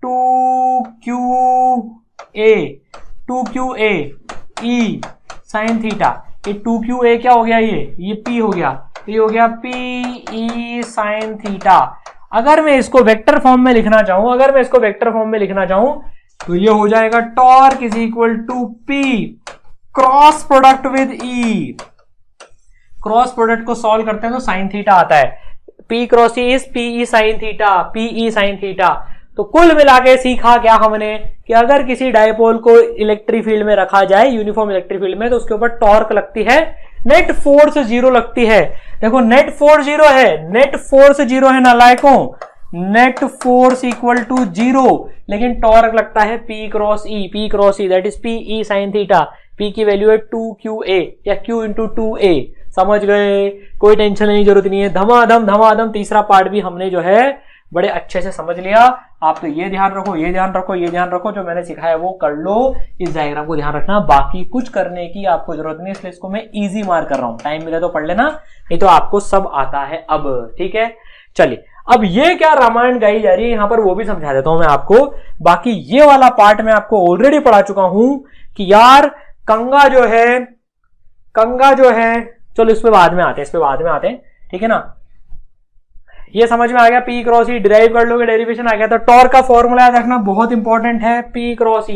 [SPEAKER 1] 2QA ई साइन थीटा। ये 2QA क्या हो गया, ये P हो गया, तो ये हो गया P ई साइन थीटा। अगर मैं इसको वेक्टर फॉर्म में लिखना चाहूं, तो ये हो जाएगा torque is equal to P cross product with E। Cross product को सॉल्व करते हैं तो साइन थीटा आता है। P cross E is P E sine theta, P E sine theta. तो कुल मिला के सीखा क्या हमने, कि अगर किसी डायपोल को इलेक्ट्रिक फील्ड में रखा जाए, यूनिफॉर्म इलेक्ट्रिक फील्ड में, तो उसके ऊपर टॉर्क लगती है, नेट फोर्स 0 लगती है। देखो नेट फोर्स 0 है, नेट फोर्स 0 है नालायकों, नेट फोर्स इक्वल टू 0, लेकिन टॉर्क लगता है P cross E, that is P E sine theta. P की वैल्यू है 2QA या Q इंटू 2A। समझ गए, कोई टेंशन लेने की जरूरत नहीं है। धमाधम तीसरा पार्ट भी हमने जो है बड़े अच्छे से समझ लिया। आप तो ये ध्यान रखो, जो मैंने सिखाया वो कर लो। इस डायग्राम को ध्यान रखना, बाकी कुछ करने की आपको जरूरत नहीं, इसलिए इसको मैं इजी मार्क कर रहा हूं। टाइम मिले तो पढ़ लेना, नहीं तो आपको सब आता है अब, ठीक है। चलिए अब ये क्या रामायण गाई जा रही है यहां पर, वो भी समझा देता हूं मैं आपको। बाकी ये वाला पार्ट मैं आपको ऑलरेडी पढ़ा चुका हूं कि यार कंगा जो है, चलो इस पे बाद में आते हैं, ठीक है ना। ये समझ में आ गया, P क्रॉस E डिराइव कर लोगे, डेरिवेशन आ गया। तो टॉर्क का फॉर्मूला याद रखना बहुत इंपॉर्टेंट है, P क्रॉस E।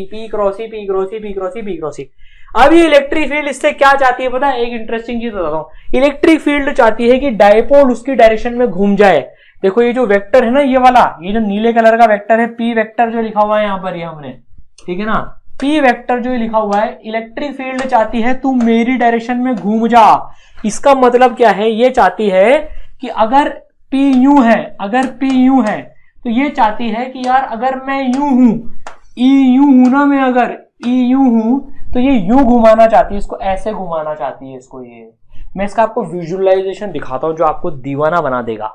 [SPEAKER 1] अब ये इलेक्ट्रिक फील्ड इससे क्या चाहती है पता है, एक इंटरेस्टिंग चीज बताता हूं। इलेक्ट्रिक फील्ड चाहती है कि डायपोल उसकी डायरेक्शन में घूम जाए। देखो ये जो वेक्टर है ना, ये वाला, ये जो नीले कलर का वेक्टर है, P वेक्टर जो लिखा हुआ है यहाँ पर, ये हमने, ठीक है ना, P वेक्टर जो लिखा हुआ है, इलेक्ट्रिक फील्ड चाहती है तू मेरी डायरेक्शन में घूम जा। इसका मतलब क्या है, ये चाहती है कि अगर P यूं है, तो ये चाहती है कि यार अगर मैं यूं हूं, E यूं हूं ना, मैं अगर E यूं हूं, तो ये यूं घुमाना चाहती है, इसको ऐसे घुमाना चाहती है इसको। ये मैं इसका आपको विजुअलाइजेशन दिखाता हूं जो आपको दीवाना बना देगा।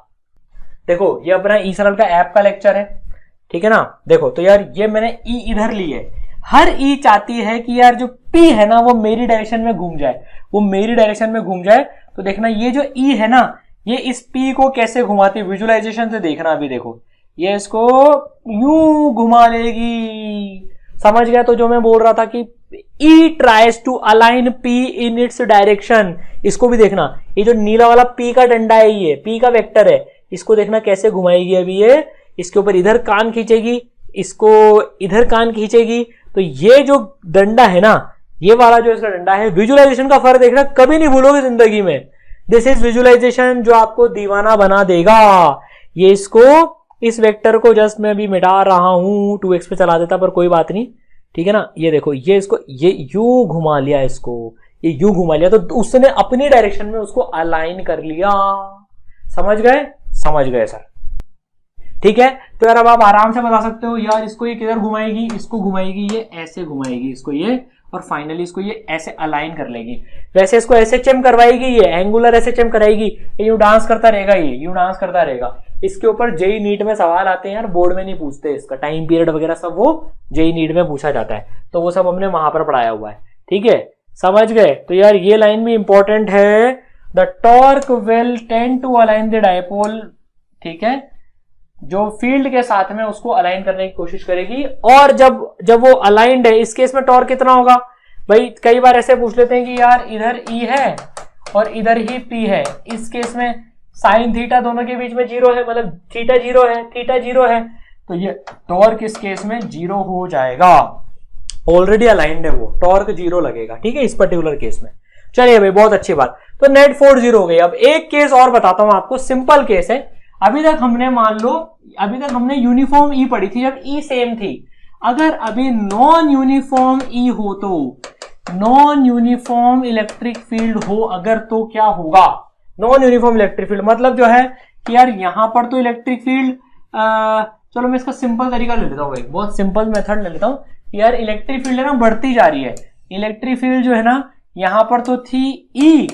[SPEAKER 1] देखो ये अपना ई सरल का ऐप का लेक्चर है, ठीक है ना। देखो तो यार ये मैंने E इधर ली है, हर ई चाहती है कि यार जो पी है ना वो मेरी डायरेक्शन में घूम जाए, वो मेरी डायरेक्शन में घूम जाए। तो देखना ये जो ई है ना ये इस पी को कैसे घुमाती है, विजुअलाइजेशन से देखना। अभी देखो ये इसको यूं घुमा लेगी, समझ गया। तो जो मैं बोल रहा था कि E tries to align P in its direction, इसको भी देखना। ये जो नीला वाला P का डंडा है, ये P का वेक्टर है, इसको देखना कैसे घुमाएगी। अभी ये इसके ऊपर इधर कान खींचेगी, इसको इधर कान खींचेगी। तो ये जो डंडा है ना, ये वाला जो इसका डंडा है, विजुअलाइजेशन का फर्क देखना कभी नहीं भूलोगे जिंदगी में। दिस इज विजुअलाइजेशन जो आपको दीवाना बना देगा। ये इसको, इस वेक्टर को जस्ट मैं अभी मिटा रहा हूं, 2x पे चला देता, पर कोई बात नहीं, ठीक है ना। ये देखो ये इसको ये यू घुमा लिया, इसको ये यू घुमा लिया, तो उसने अपनी डायरेक्शन में उसको अलाइन कर लिया। समझ गए? समझ गए सर, ठीक है। तो यार अब आप आराम से बता सकते हो यार इसको ये किधर घुमाएगी, इसको घुमाएगी, ये ऐसे घुमाएगी इसको ये, और फाइनली इसको ये ऐसे अलाइन कर लेगी। वैसे इसको एसएचएम करवाएगी, ये एंगुलर एसएचएम कराएगी, ये यूं डांस करता रहेगा, ये यूं डांस करता रहेगा। इसके ऊपर जेई नीट में सवाल आते हैं यार, बोर्ड में नहीं पूछते, इसका टाइम पीरियड वगैरह सब वो जेई नीट में पूछा जाता है, तो वो सब हमने वहां पर पढ़ाया हुआ है, ठीक है। समझ गए? तो यार ये लाइन भी इंपॉर्टेंट है। The torque will tend to align the dipole, ठीक है, जो फील्ड के साथ में उसको अलाइन करने की कोशिश करेगी। और जब वो अलाइंड है, इस केस में टॉर्क कितना होगा भाई? कई बार ऐसे पूछ लेते हैं कि यार इधर ई है और इधर ही पी है, इस केस में साइन थीटा दोनों के बीच में 0 है, मतलब थीटा 0 है, थीटा 0 है, तो ये टॉर्क इस केस में 0 हो जाएगा। ऑलरेडी अलाइंड है वो, टॉर्क 0 लगेगा, ठीक है, इस पर्टिकुलर केस में। चलिए भाई, बहुत अच्छी बात। तो नेट फोर्स 0 हो गई। अब एक केस और बताता हूं आपको, सिंपल केस है। अभी तक हमने मान लो, अभी तक हमने यूनिफॉर्म ई पढ़ी थी, जब ई सेम थी। अगर अभी नॉन यूनिफॉर्म ई हो, तो नॉन यूनिफॉर्म इलेक्ट्रिक फील्ड हो अगर, तो क्या होगा? नॉन यूनिफॉर्म इलेक्ट्रिक फील्ड मतलब जो है कि यार यहां पर तो इलेक्ट्रिक फील्ड, चलो मैं इसका सिंपल तरीका ले लेता हूँ, एक बहुत सिंपल मेथड ले लेता हूँ कि यार इलेक्ट्रिक फील्ड है ना बढ़ती जा रही है। इलेक्ट्रिक फील्ड जो है ना यहां पर तो थी ई,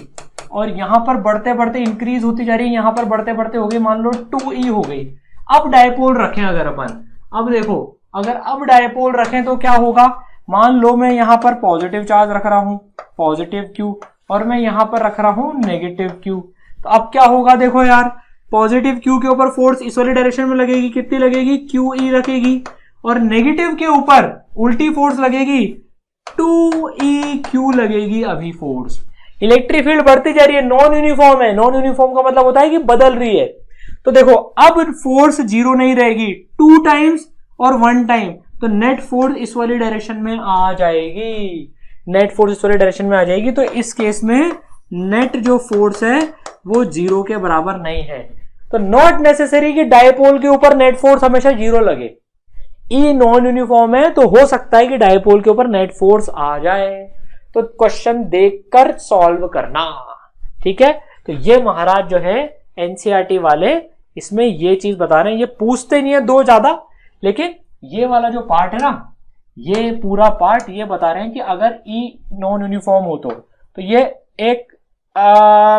[SPEAKER 1] और यहां पर बढ़ते बढ़ते इंक्रीज होती जा रही है, यहां पर बढ़ते बढ़ते हो गई, मान लो 2e हो गई। अब डायपोल रखें अगर अपन, अब देखो अगर अब डायपोल रखें तो क्या होगा? मान लो मैं यहां पर पॉजिटिव चार्ज रख रहा हूं, पॉजिटिव Q, और मैं यहां पर रख रहा हूं नेगेटिव Q। तो अब क्या होगा देखो यार, पॉजिटिव Q के ऊपर फोर्स इस वाली डायरेक्शन में लगेगी, कितनी लगेगी? QE रखेगी, और नेगेटिव के ऊपर उल्टी फोर्स लगेगी, 2EQ लगेगी अभी फोर्स। इलेक्ट्रिक फील्ड बढ़ती जा रही है, नॉन यूनिफॉर्म है। नॉन यूनिफॉर्म का मतलब होता है कि बदल रही है। तो देखो अब फोर्स 0 नहीं रहेगी, 2 टाइम्स और 1 टाइम, तो नेट फोर्स इस वाली डायरेक्शन में आ जाएगी, नेट फोर्स इस वाली डायरेक्शन में आ जाएगी। तो इस केस में नेट जो फोर्स है वो 0 के बराबर नहीं है। तो नॉट नेसेसरी कि डायपोल के ऊपर नेट फोर्स हमेशा 0 लगे। ई नॉन यूनिफॉर्म है तो हो सकता है कि डायपोल के ऊपर नेट फोर्स आ जाए। तो क्वेश्चन देखकर सॉल्व करना, ठीक है। तो ये महाराज जो है एनसीईआरटी वाले इसमें ये चीज बता रहे हैं, ये पूछते नहीं है दो ज्यादा, लेकिन ये वाला जो पार्ट है ना, ये पूरा पार्ट ये बता रहे हैं कि अगर ई नॉन यूनिफॉर्म हो तो ये एक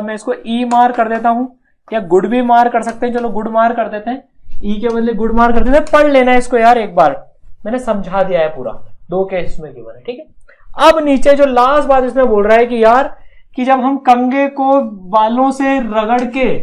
[SPEAKER 1] मैं इसको ई मार कर देता हूं, या गुड भी मार कर सकते हैं, चलो गुड मार कर देते हैं, ई के बदले गुड मार कर देते हैं। पढ़ लेना है इसको यार एक बार, मैंने समझा दिया है पूरा, 2 केस में गिवन है, ठीक है। अब नीचे जो लास्ट बात इसमें बोल रहा है कि यार कि जब हम कंघे को बालों से रगड़ के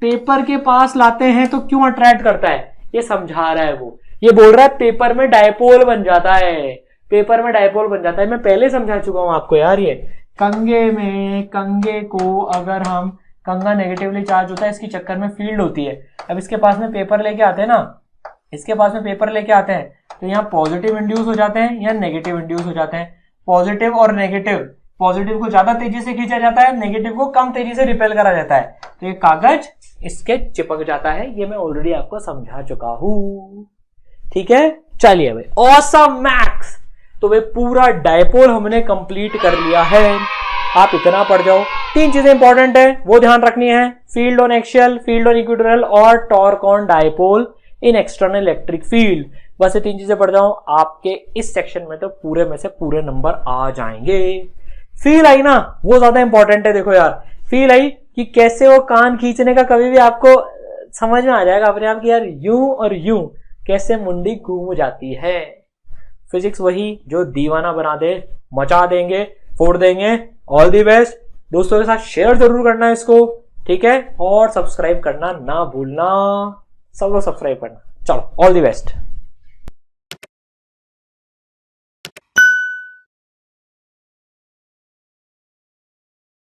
[SPEAKER 1] पेपर के पास लाते हैं तो क्यों अट्रैक्ट करता है, ये समझा रहा है वो। ये बोल रहा है पेपर में डायपोल बन जाता है, पेपर में डायपोल बन जाता है। मैं पहले समझा चुका हूं आपको यार, ये कंघे को अगर हम, कंघा नेगेटिवली चार्ज होता है, इसकी चक्कर में फील्ड होती है। अब इसके पास में पेपर लेके आते हैं ना, इसके पास में पेपर लेके आते हैं तो यहाँ पॉजिटिव इंड्यूस हो जाते हैं या नेगेटिव इंड्यूस हो जाते हैं। पॉजिटिव और नेगेटिव, पॉजिटिव को ज्यादा तेजी से खींचा जाता है, नेगेटिव को कम तेजी से रिपेल करा जाता है, तो ये कागज इसके चिपक जाता है। ये मैं ऑलरेडी आपको समझा चुका हूं, ठीक है। चलिए भाई, ऑसम मैक्स। तो वे पूरा डायपोल हमने कंप्लीट कर लिया है, आप इतना पढ़ जाओ। 3 चीजें इंपॉर्टेंट है वो ध्यान रखनी है, field on axial, field on equatorial और torque on dipole in external electric field. बस ये 3 चीजें पढ़ जाओ, आपके इस सेक्शन में तो पूरे में से पूरे नंबर आ जाएंगे। फील आई ना, वो ज्यादा इंपॉर्टेंट है। देखो यार, फील आई कि कैसे वो कान खींचने का कभी भी आपको समझ में आ जाएगा अपने आप कि यार यूं और यूं कैसे मुंडी घूम जाती है। फिजिक्स वही जो दीवाना बना दे, मचा देंगे, फोड़ देंगे। All the best. दोस्तों के साथ शेयर जरूर करना है इसको, ठीक है, और सब्सक्राइब करना ना भूलना। सब लोग सब्सक्राइब करना। चलो, ऑल दी बेस्ट।